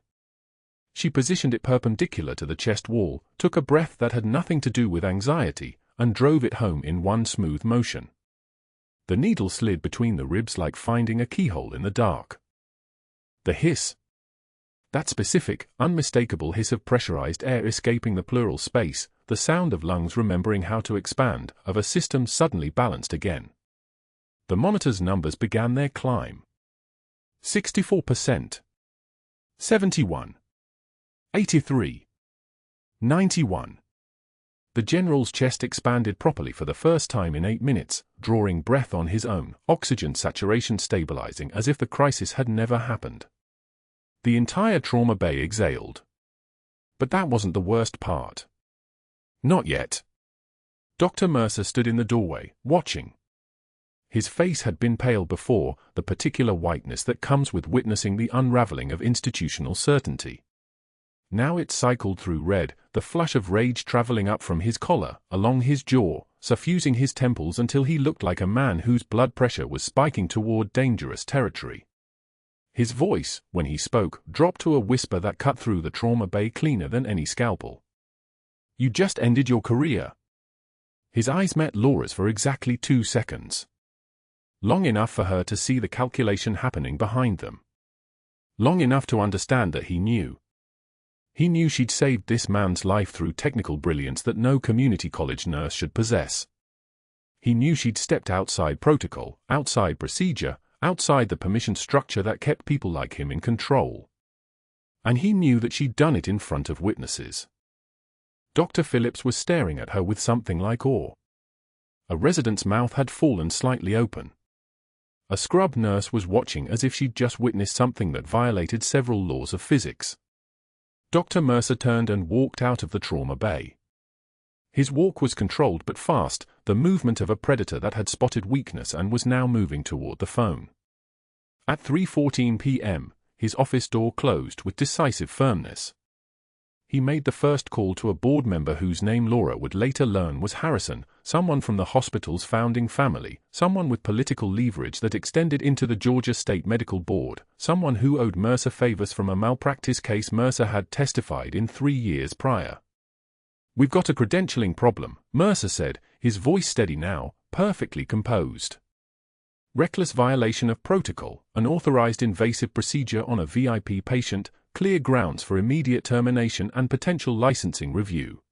She positioned it perpendicular to the chest wall, took a breath that had nothing to do with anxiety, and drove it home in one smooth motion. The needle slid between the ribs like finding a keyhole in the dark. The hiss. That specific, unmistakable hiss of pressurized air escaping the pleural space, the sound of lungs remembering how to expand, of a system suddenly balanced again. The monitor's numbers began their climb. 64%. 71. 83. 91. The general's chest expanded properly for the first time in 8 minutes, drawing breath on his own, oxygen saturation stabilizing as if the crisis had never happened. The entire trauma bay exhaled. But that wasn't the worst part. Not yet. Dr. Mercer stood in the doorway, watching. His face had been pale before, the particular whiteness that comes with witnessing the unraveling of institutional certainty. Now it cycled through red, the flush of rage traveling up from his collar, along his jaw, suffusing his temples until he looked like a man whose blood pressure was spiking toward dangerous territory. His voice, when he spoke, dropped to a whisper that cut through the trauma bay cleaner than any scalpel. You just ended your career. His eyes met Laura's for exactly 2 seconds. Long enough for her to see the calculation happening behind them. Long enough to understand that he knew. He knew she'd saved this man's life through technical brilliance that no community college nurse should possess. He knew she'd stepped outside protocol, outside procedure, outside the permission structure that kept people like him in control. And he knew that she'd done it in front of witnesses. Dr. Phillips was staring at her with something like awe. A resident's mouth had fallen slightly open. A scrub nurse was watching as if she'd just witnessed something that violated several laws of physics. Dr. Mercer turned and walked out of the trauma bay. His walk was controlled but fast, the movement of a predator that had spotted weakness and was now moving toward the phone. At 3:14 p.m., his office door closed with decisive firmness. He made the first call to a board member whose name Laura would later learn was Harrison, someone from the hospital's founding family, someone with political leverage that extended into the Georgia State Medical Board, someone who owed Mercer favors from a malpractice case Mercer had testified in 3 years prior. "We've got a credentialing problem," Mercer said, his voice steady now, perfectly composed. "Reckless violation of protocol, unauthorized invasive procedure on a VIP patient, clear grounds for immediate termination and potential licensing review."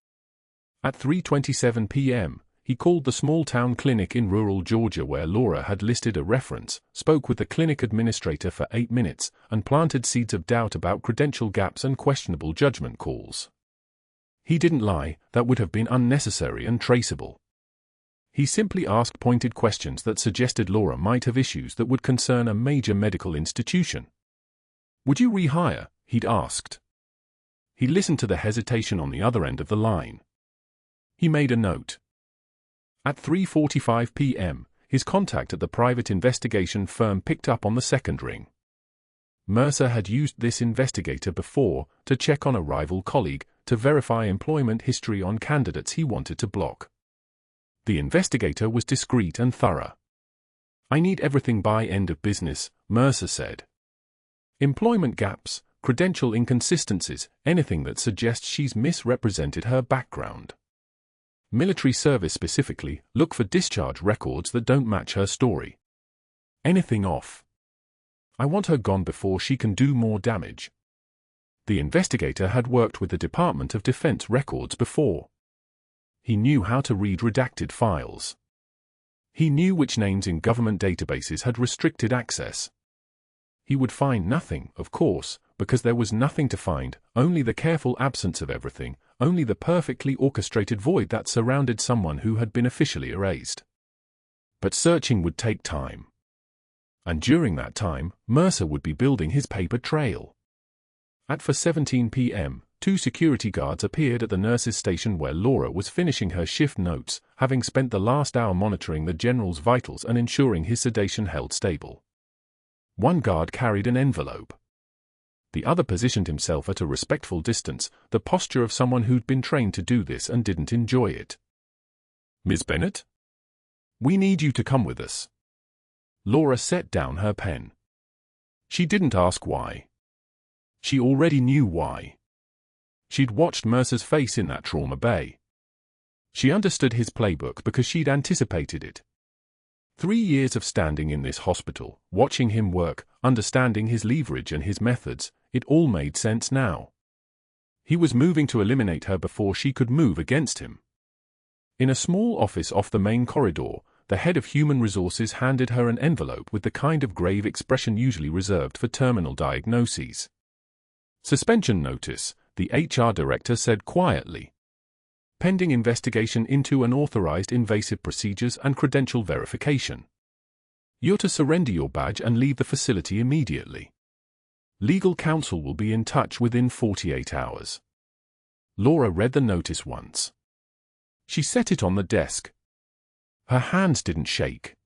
At 3:27 p.m., he called the small-town clinic in rural Georgia where Laura had listed a reference, spoke with the clinic administrator for 8 minutes, and planted seeds of doubt about credential gaps and questionable judgment calls. He didn't lie, that would have been unnecessary and traceable. He simply asked pointed questions that suggested Laura might have issues that would concern a major medical institution. "Would you rehire?" he'd asked. He listened to the hesitation on the other end of the line. He made a note. At 3:45 p.m., his contact at the private investigation firm picked up on the second ring. Mercer had used this investigator before to check on a rival colleague, to verify employment history on candidates he wanted to block. The investigator was discreet and thorough. "I need everything by end of business," Mercer said. "Employment gaps, credential inconsistencies, anything that suggests she's misrepresented her background. Military service specifically, look for discharge records that don't match her story. Anything off. I want her gone before she can do more damage." The investigator had worked with the Department of Defense records before. He knew how to read redacted files. He knew which names in government databases had restricted access. He would find nothing, of course, because there was nothing to find, only the careful absence of everything, only the perfectly orchestrated void that surrounded someone who had been officially erased. But searching would take time. And during that time, Mercer would be building his paper trail. At 4:17 p.m., 2 security guards appeared at the nurse's station where Laura was finishing her shift notes, having spent the last hour monitoring the general's vitals and ensuring his sedation held stable. One guard carried an envelope. The other positioned himself at a respectful distance, the posture of someone who'd been trained to do this and didn't enjoy it. "Ms. Bennett? We need you to come with us." Laura set down her pen. She didn't ask why. She already knew why. She'd watched Mercer's face in that trauma bay. She understood his playbook because she'd anticipated it. 3 years of standing in this hospital, watching him work, understanding his leverage and his methods, it all made sense now. He was moving to eliminate her before she could move against him. In a small office off the main corridor, the head of human resources handed her an envelope with the kind of grave expression usually reserved for terminal diagnoses. "Suspension notice," the HR director said quietly. "Pending investigation into unauthorized invasive procedures and credential verification. You're to surrender your badge and leave the facility immediately. Legal counsel will be in touch within 48 hours." Laura read the notice once. She set it on the desk. Her hands didn't shake.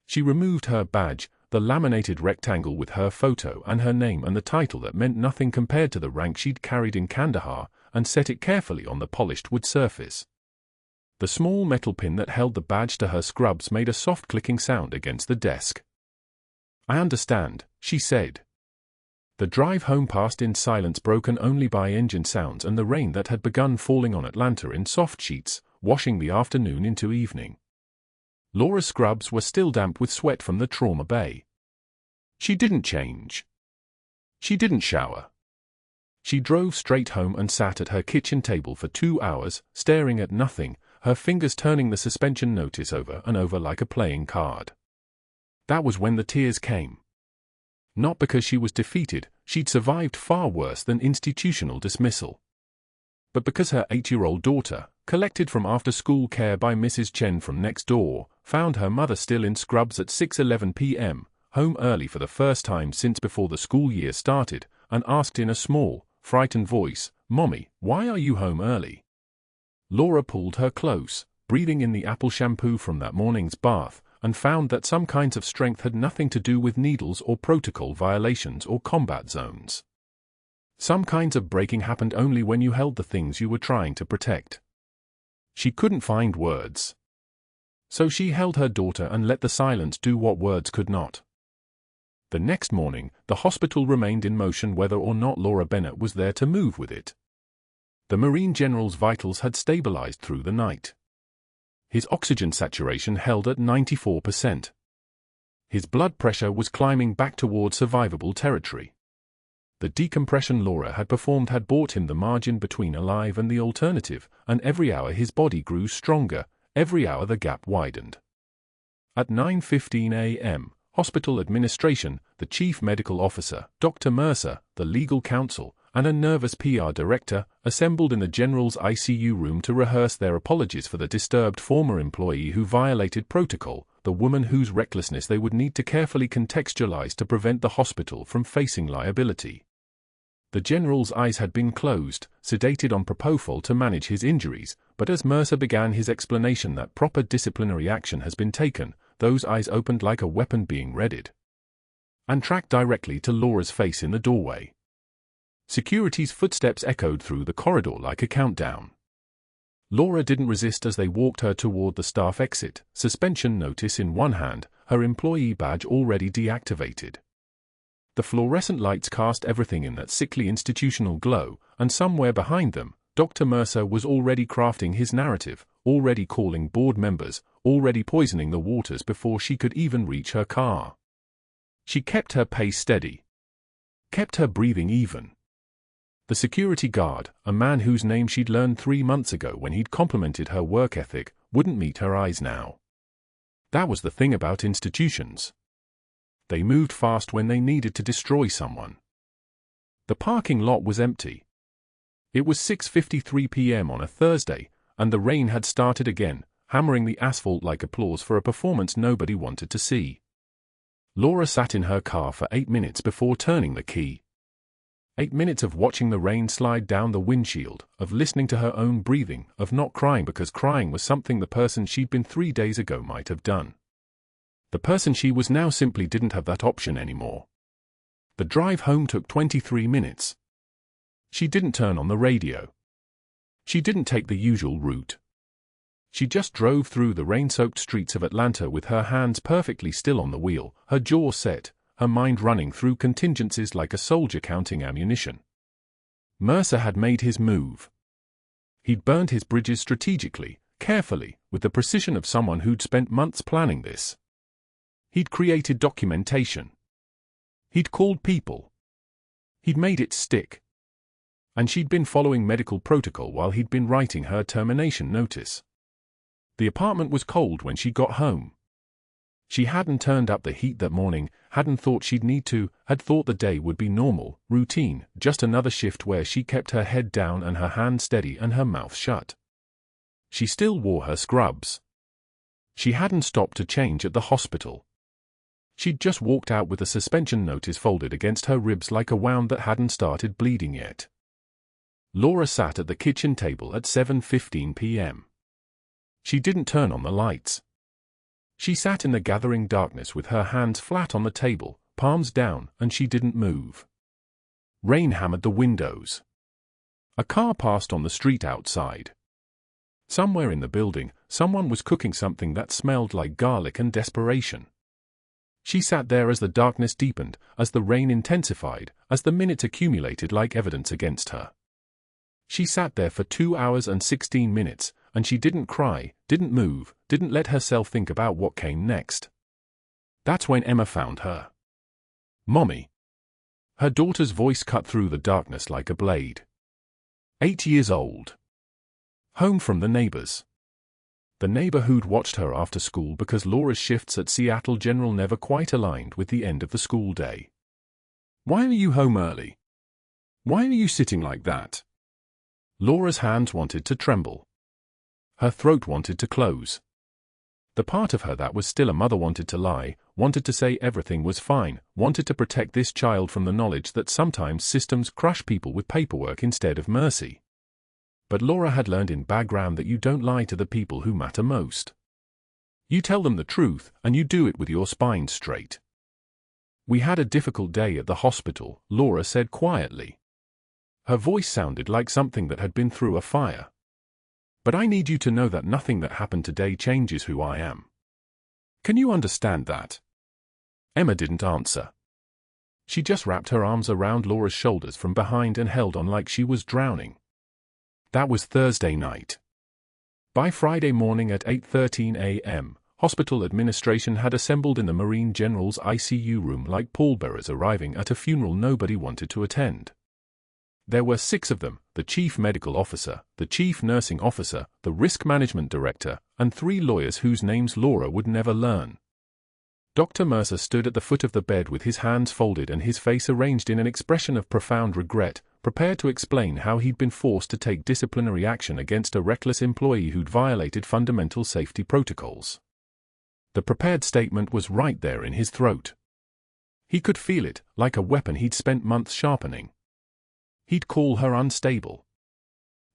She removed her badge, the laminated rectangle with her photo and her name and the title that meant nothing compared to the rank she'd carried in Kandahar, and set it carefully on the polished wood surface. The small metal pin that held the badge to her scrubs made a soft clicking sound against the desk. "I understand," she said. The drive home passed in silence, broken only by engine sounds and the rain that had begun falling on Atlanta in soft sheets, washing the afternoon into evening. Laura's scrubs were still damp with sweat from the trauma bay. She didn't change. She didn't shower. She drove straight home and sat at her kitchen table for 2 hours, staring at nothing, her fingers turning the suspension notice over and over like a playing card. That was when the tears came. Not because she was defeated, she'd survived far worse than institutional dismissal. But because her 8-year-old daughter, collected from after-school care by Mrs. Chen from next door, found her mother still in scrubs at 6:11 p.m., home early for the first time since before the school year started, and asked in a small, frightened voice, "Mommy, why are you home early?" Laura pulled her close, breathing in the apple shampoo from that morning's bath, and found that some kinds of strength had nothing to do with needles or protocol violations or combat zones. Some kinds of breaking happened only when you held the things you were trying to protect. She couldn't find words. So she held her daughter and let the silence do what words could not. The next morning, the hospital remained in motion whether or not Laura Bennett was there to move with it. The Marine General's vitals had stabilized through the night. His oxygen saturation held at 94%. His blood pressure was climbing back toward survivable territory. The decompression Laura had performed had bought him the margin between alive and the alternative, and every hour his body grew stronger, every hour the gap widened. At 9:15 a.m., hospital administration, the chief medical officer, Dr. Mercer, the legal counsel, and a nervous PR director, assembled in the general's ICU room to rehearse their apologies for the disturbed former employee who violated protocol, the woman whose recklessness they would need to carefully contextualize to prevent the hospital from facing liability. The general's eyes had been closed, sedated on propofol to manage his injuries, but as Mercer began his explanation that proper disciplinary action has been taken, those eyes opened like a weapon being readied. And tracked directly to Laura's face in the doorway. Security's footsteps echoed through the corridor like a countdown. Laura didn't resist as they walked her toward the staff exit, suspension notice in one hand, her employee badge already deactivated. The fluorescent lights cast everything in that sickly institutional glow, and somewhere behind them, Dr. Mercer was already crafting his narrative, already calling board members, already poisoning the waters before she could even reach her car. She kept her pace steady. Kept her breathing even. The security guard, a man whose name she'd learned 3 months ago when he'd complimented her work ethic, wouldn't meet her eyes now. That was the thing about institutions. They moved fast when they needed to destroy someone. The parking lot was empty. It was 6:53 p.m. on a Thursday, and the rain had started again, hammering the asphalt like applause for a performance nobody wanted to see. Laura sat in her car for 8 minutes before turning the key. 8 minutes of watching the rain slide down the windshield, of listening to her own breathing, of not crying because crying was something the person she'd been 3 days ago might have done. The person she was now simply didn't have that option anymore. The drive home took 23 minutes. She didn't turn on the radio. She didn't take the usual route. She just drove through the rain-soaked streets of Atlanta with her hands perfectly still on the wheel, her jaw set, her mind running through contingencies like a soldier counting ammunition. Mercer had made his move. He'd burned his bridges strategically, carefully, with the precision of someone who'd spent months planning this. He'd created documentation. He'd called people. He'd made it stick. And she'd been following medical protocol while he'd been writing her termination notice. The apartment was cold when she got home. She hadn't turned up the heat that morning, hadn't thought she'd need to, had thought the day would be normal, routine, just another shift where she kept her head down and her hand steady and her mouth shut. She still wore her scrubs. She hadn't stopped to change at the hospital. She'd just walked out with a suspension notice folded against her ribs like a wound that hadn't started bleeding yet. Laura sat at the kitchen table at 7:15 p.m. She didn't turn on the lights. She sat in the gathering darkness with her hands flat on the table, palms down, and she didn't move. Rain hammered the windows. A car passed on the street outside. Somewhere in the building, someone was cooking something that smelled like garlic and desperation. She sat there as the darkness deepened, as the rain intensified, as the minutes accumulated like evidence against her. She sat there for 2 hours and 16 minutes, and she didn't cry, didn't move, didn't let herself think about what came next. That's when Emma found her. "Mommy." Her daughter's voice cut through the darkness like a blade. 8 years old. Home from the neighbors. The neighbor who'd watched her after school because Laura's shifts at Seattle General never quite aligned with the end of the school day. "Why are you home early? Why are you sitting like that?" Laura's hands wanted to tremble. Her throat wanted to close. The part of her that was still a mother wanted to lie, wanted to say everything was fine, wanted to protect this child from the knowledge that sometimes systems crush people with paperwork instead of mercy. But Laura had learned in Bagram that you don't lie to the people who matter most. You tell them the truth, and you do it with your spine straight. "We had a difficult day at the hospital," Laura said quietly. Her voice sounded like something that had been through a fire. "But I need you to know that nothing that happened today changes who I am. Can you understand that?" Emma didn't answer. She just wrapped her arms around Laura's shoulders from behind and held on like she was drowning. That was Thursday night. By Friday morning at 8:13 a.m., hospital administration had assembled in the Marine General's ICU room like pallbearers arriving at a funeral nobody wanted to attend. There were 6 of them, the chief medical officer, the chief nursing officer, the risk management director, and 3 lawyers whose names Laura would never learn. Dr. Mercer stood at the foot of the bed with his hands folded and his face arranged in an expression of profound regret, prepared to explain how he'd been forced to take disciplinary action against a reckless employee who'd violated fundamental safety protocols. The prepared statement was right there in his throat. He could feel it, like a weapon he'd spent months sharpening. He'd call her unstable.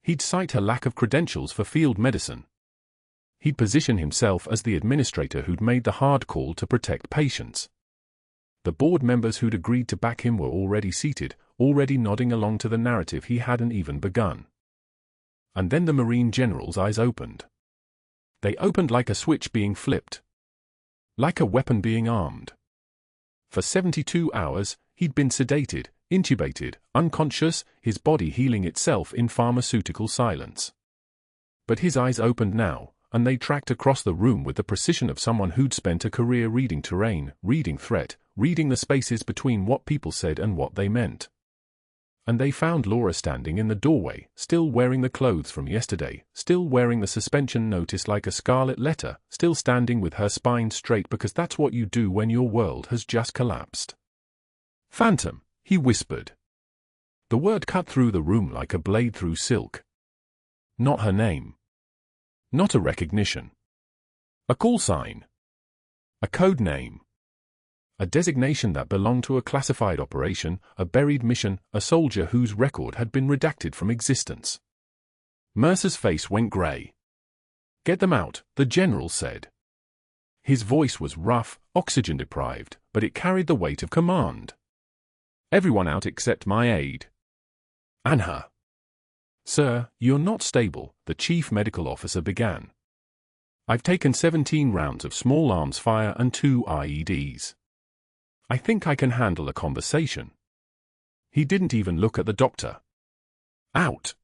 He'd cite her lack of credentials for field medicine. He'd position himself as the administrator who'd made the hard call to protect patients. The board members who'd agreed to back him were already seated, already nodding along to the narrative he hadn't even begun. And then the Marine General's eyes opened. They opened like a switch being flipped. Like a weapon being armed. For 72 hours, he'd been sedated, intubated, unconscious, his body healing itself in pharmaceutical silence. But his eyes opened now, and they tracked across the room with the precision of someone who'd spent a career reading terrain, reading threat, reading the spaces between what people said and what they meant. And they found Laura standing in the doorway, still wearing the clothes from yesterday, still wearing the suspension notice like a scarlet letter, still standing with her spine straight because that's what you do when your world has just collapsed. "Phantom," he whispered. The word cut through the room like a blade through silk. Not her name. Not a recognition. A call sign. A code name. A designation that belonged to a classified operation, a buried mission, a soldier whose record had been redacted from existence. Mercer's face went grey. "Get them out," the general said. His voice was rough, oxygen-deprived, but it carried the weight of command. "Everyone out except my aide. And her." "Sir, you're not stable," the chief medical officer began. "I've taken 17 rounds of small arms fire and 2 IEDs. I think I can handle a conversation." He didn't even look at the doctor. "Out.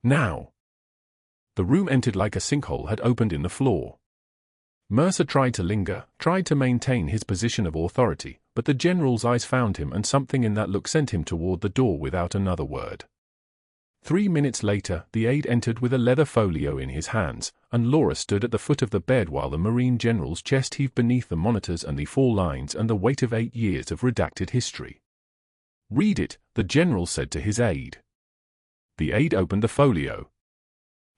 Now." The room entered like a sinkhole had opened in the floor. Mercer tried to linger, tried to maintain his position of authority, but the general's eyes found him and something in that look sent him toward the door without another word. 3 minutes later, the aide entered with a leather folio in his hands, and Laura stood at the foot of the bed while the Marine General's chest heaved beneath the monitors and the 4 lines and the weight of 8 years of redacted history. "Read it," the general said to his aide. The aide opened the folio.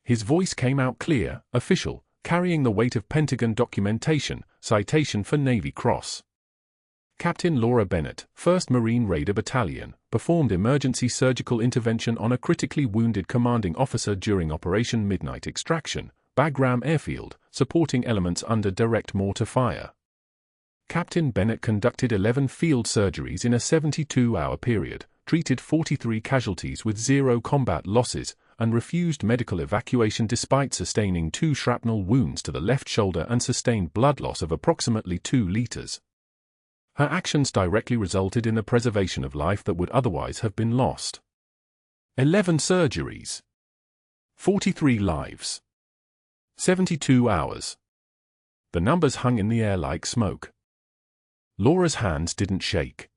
His voice came out clear, official, carrying the weight of Pentagon documentation, citation for Navy Cross. Captain Laura Bennett, 1st Marine Raider Battalion, performed emergency surgical intervention on a critically wounded commanding officer during Operation Midnight Extraction, Bagram Airfield, supporting elements under direct mortar fire. Captain Bennett conducted 11 field surgeries in a 72-hour period, treated 43 casualties with 0 combat losses, and refused medical evacuation despite sustaining 2 shrapnel wounds to the left shoulder and sustained blood loss of approximately 2 liters. Her actions directly resulted in the preservation of life that would otherwise have been lost. 11 surgeries. 43 lives. 72 hours. The numbers hung in the air like smoke. Laura's hands didn't shake.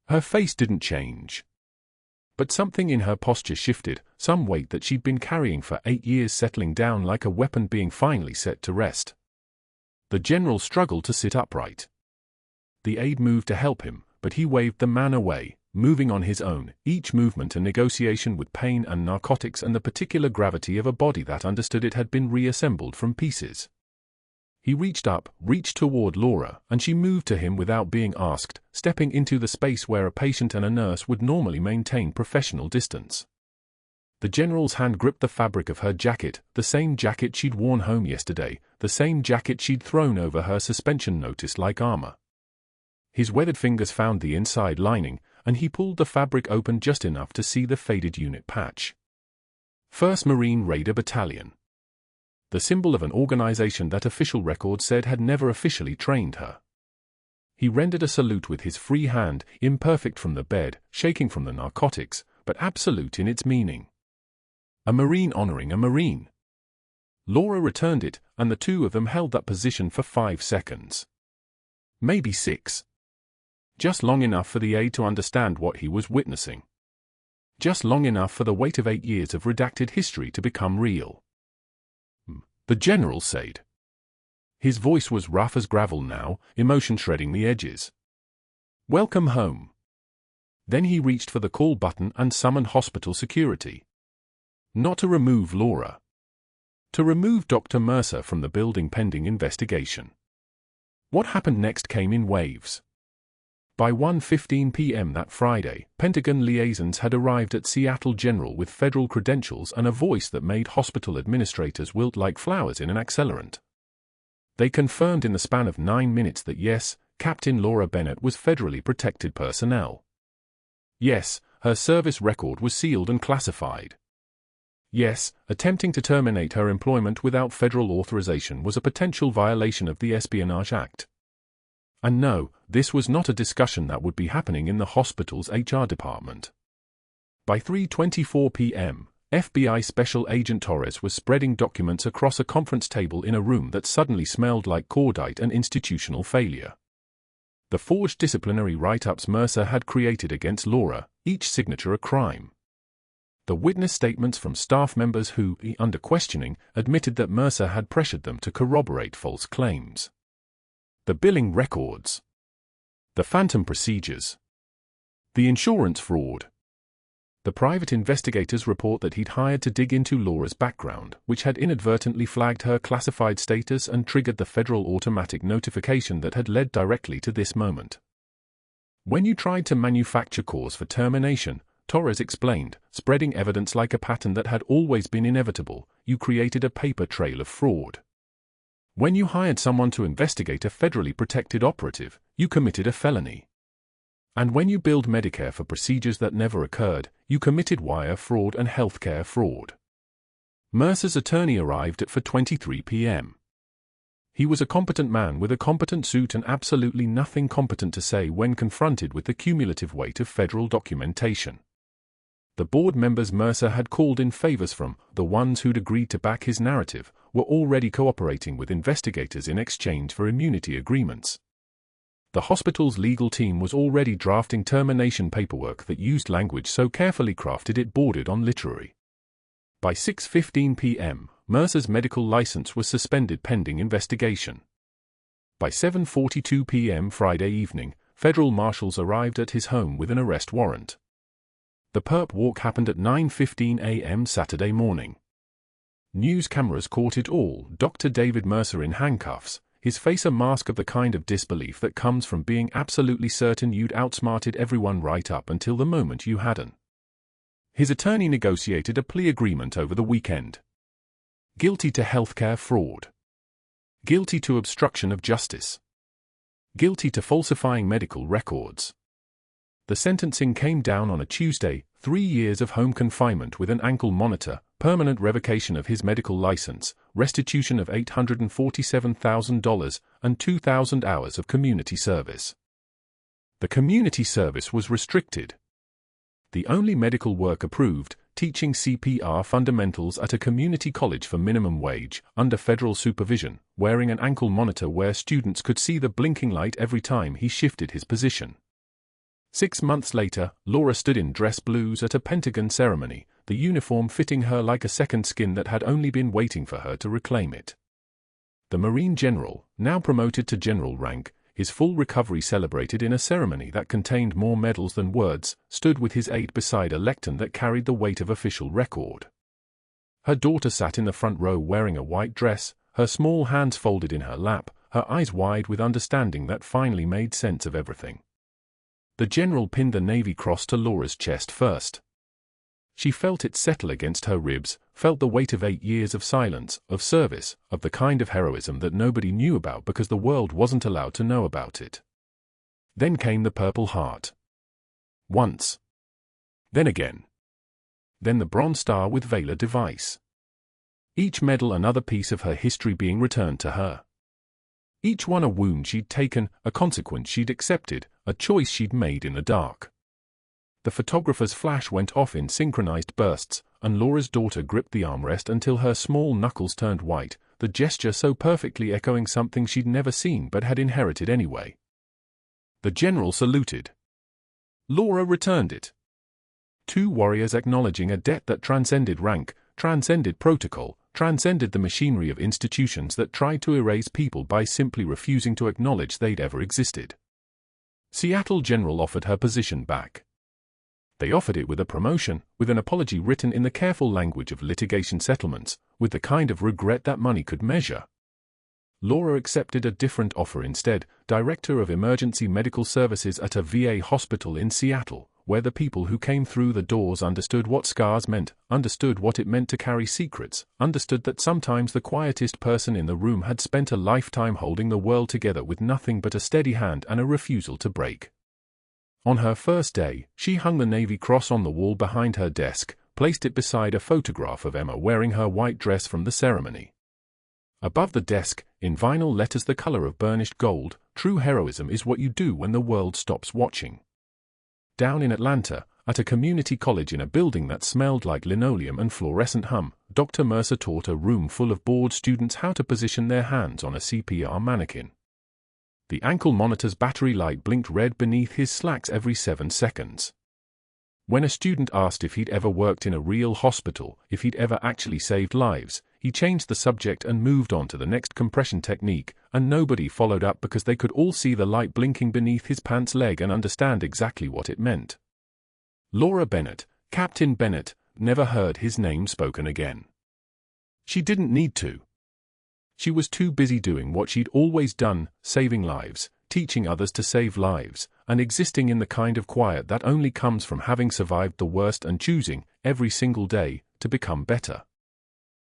Her face didn't change. But something in her posture shifted, some weight that she'd been carrying for 8 years settling down like a weapon being finally set to rest. The general struggled to sit upright. The aide moved to help him, but he waved the man away, moving on his own, each movement a negotiation with pain and narcotics and the particular gravity of a body that understood it had been reassembled from pieces. He reached toward Laura, and she moved to him without being asked, stepping into the space where a patient and a nurse would normally maintain professional distance. The general's hand gripped the fabric of her jacket, the same jacket she'd worn home yesterday, the same jacket she'd thrown over her suspension notice like armor. His weathered fingers found the inside lining, and he pulled the fabric open just enough to see the faded unit patch. 1st Marine Raider Battalion. The symbol of an organization that official records said had never officially trained her. He rendered a salute with his free hand, imperfect from the bed, shaking from the narcotics, but absolute in its meaning. A Marine honoring a Marine. Laura returned it, and the two of them held that position for 5 seconds. Maybe 6. Just long enough for the aide to understand what he was witnessing. Just long enough for the weight of 8 years of redacted history to become real. The general said. His voice was rough as gravel now, emotion shredding the edges. Welcome home. Then he reached for the call button and summoned hospital security. Not to remove Laura. To remove Dr. Mercer from the building pending investigation. What happened next came in waves. By 1:15 p.m. that Friday, Pentagon liaisons had arrived at Seattle General with federal credentials and a voice that made hospital administrators wilt like flowers in an accelerant. They confirmed in the span of 9 minutes that yes, Captain Laura Bennett was federally protected personnel. Yes, her service record was sealed and classified. Yes, attempting to terminate her employment without federal authorization was a potential violation of the Espionage Act. And no, this was not a discussion that would be happening in the hospital's HR department. By 3:24 p.m., FBI Special Agent Torres was spreading documents across a conference table in a room that suddenly smelled like cordite and institutional failure. The forged disciplinary write-ups Mercer had created against Laura, each signature a crime. The witness statements from staff members who, under questioning, admitted that Mercer had pressured them to corroborate false claims. The billing records. The phantom procedures. The insurance fraud. The private investigators report that he'd hired to dig into Laura's background, which had inadvertently flagged her classified status and triggered the federal automatic notification that had led directly to this moment. When you tried to manufacture cause for termination, Torres explained, spreading evidence like a pattern that had always been inevitable, you created a paper trail of fraud. When you hired someone to investigate a federally protected operative, you committed a felony. And when you billed Medicare for procedures that never occurred, you committed wire fraud and healthcare fraud. Mercer's attorney arrived at 4:23 p.m. He was a competent man with a competent suit and absolutely nothing competent to say when confronted with the cumulative weight of federal documentation. The board members Mercer had called in favors from, the ones who'd agreed to back his narrative, were already cooperating with investigators in exchange for immunity agreements. The hospital's legal team was already drafting termination paperwork that used language so carefully crafted it bordered on literary. By 6:15 p.m., Mercer's medical license was suspended pending investigation. By 7:42 p.m. Friday evening, federal marshals arrived at his home with an arrest warrant. The perp walk happened at 9:15 a.m. Saturday morning. News cameras caught it all, Dr. David Mercer in handcuffs, his face a mask of the kind of disbelief that comes from being absolutely certain you'd outsmarted everyone right up until the moment you hadn't. His attorney negotiated a plea agreement over the weekend. Guilty to healthcare fraud. Guilty to obstruction of justice. Guilty to falsifying medical records. The sentencing came down on a Tuesday, 3 years of home confinement with an ankle monitor, permanent revocation of his medical license, restitution of $847,000, and 2,000 hours of community service. The community service was restricted. The only medical work approved, teaching CPR fundamentals at a community college for minimum wage, under federal supervision, wearing an ankle monitor where students could see the blinking light every time he shifted his position. 6 months later, Laura stood in dress blues at a Pentagon ceremony, the uniform fitting her like a second skin that had only been waiting for her to reclaim it. The Marine general, now promoted to general rank, his full recovery celebrated in a ceremony that contained more medals than words, stood with his aide beside a lectern that carried the weight of official record. Her daughter sat in the front row wearing a white dress, her small hands folded in her lap, her eyes wide with understanding that finally made sense of everything. The general pinned the Navy Cross to Laura's chest first. She felt it settle against her ribs, felt the weight of 8 years of silence, of service, of the kind of heroism that nobody knew about because the world wasn't allowed to know about it. Then came the Purple Heart. Once. Then again. Then the Bronze Star with Valor device. Each medal another piece of her history being returned to her. Each one a wound she'd taken, a consequence she'd accepted, a choice she'd made in the dark. The photographer's flash went off in synchronized bursts, and Laura's daughter gripped the armrest until her small knuckles turned white, the gesture so perfectly echoing something she'd never seen but had inherited anyway. The general saluted. Laura returned it. 2 warriors acknowledging a debt that transcended rank, transcended protocol, transcended the machinery of institutions that tried to erase people by simply refusing to acknowledge they'd ever existed. Seattle General offered her position back. They offered it with a promotion, with an apology written in the careful language of litigation settlements, with the kind of regret that money could measure. Laura accepted a different offer instead, Director of Emergency Medical Services at a VA hospital in Seattle, where the people who came through the doors understood what scars meant, understood what it meant to carry secrets, understood that sometimes the quietest person in the room had spent a lifetime holding the world together with nothing but a steady hand and a refusal to break. On her first day, she hung the Navy Cross on the wall behind her desk, placed it beside a photograph of Emma wearing her white dress from the ceremony. Above the desk, in vinyl letters the color of burnished gold, "True heroism is what you do when the world stops watching." Down in Atlanta, at a community college in a building that smelled like linoleum and fluorescent hum, Dr. Mercer taught a room full of bored students how to position their hands on a CPR mannequin. The ankle monitor's battery light blinked red beneath his slacks every 7 seconds. When a student asked if he'd ever worked in a real hospital, if he'd ever actually saved lives, he changed the subject and moved on to the next compression technique, and nobody followed up because they could all see the light blinking beneath his pants leg and understand exactly what it meant. Laura Bennett, Captain Bennett, never heard his name spoken again. She didn't need to. She was too busy doing what she'd always done, saving lives, teaching others to save lives, and existing in the kind of quiet that only comes from having survived the worst and choosing, every single day, to become better.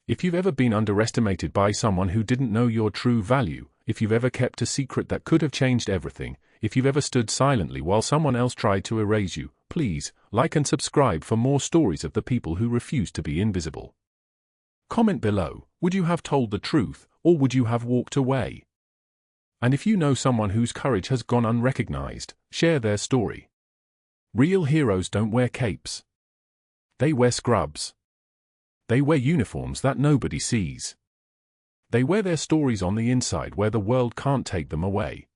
If you've ever been underestimated by someone who didn't know your true value, if you've ever kept a secret that could have changed everything, if you've ever stood silently while someone else tried to erase you, please, like and subscribe for more stories of the people who refuse to be invisible. Comment below, would you have told the truth, or would you have walked away? And if you know someone whose courage has gone unrecognized, share their story. Real heroes don't wear capes. They wear scrubs. They wear uniforms that nobody sees. They wear their stories on the inside where the world can't take them away.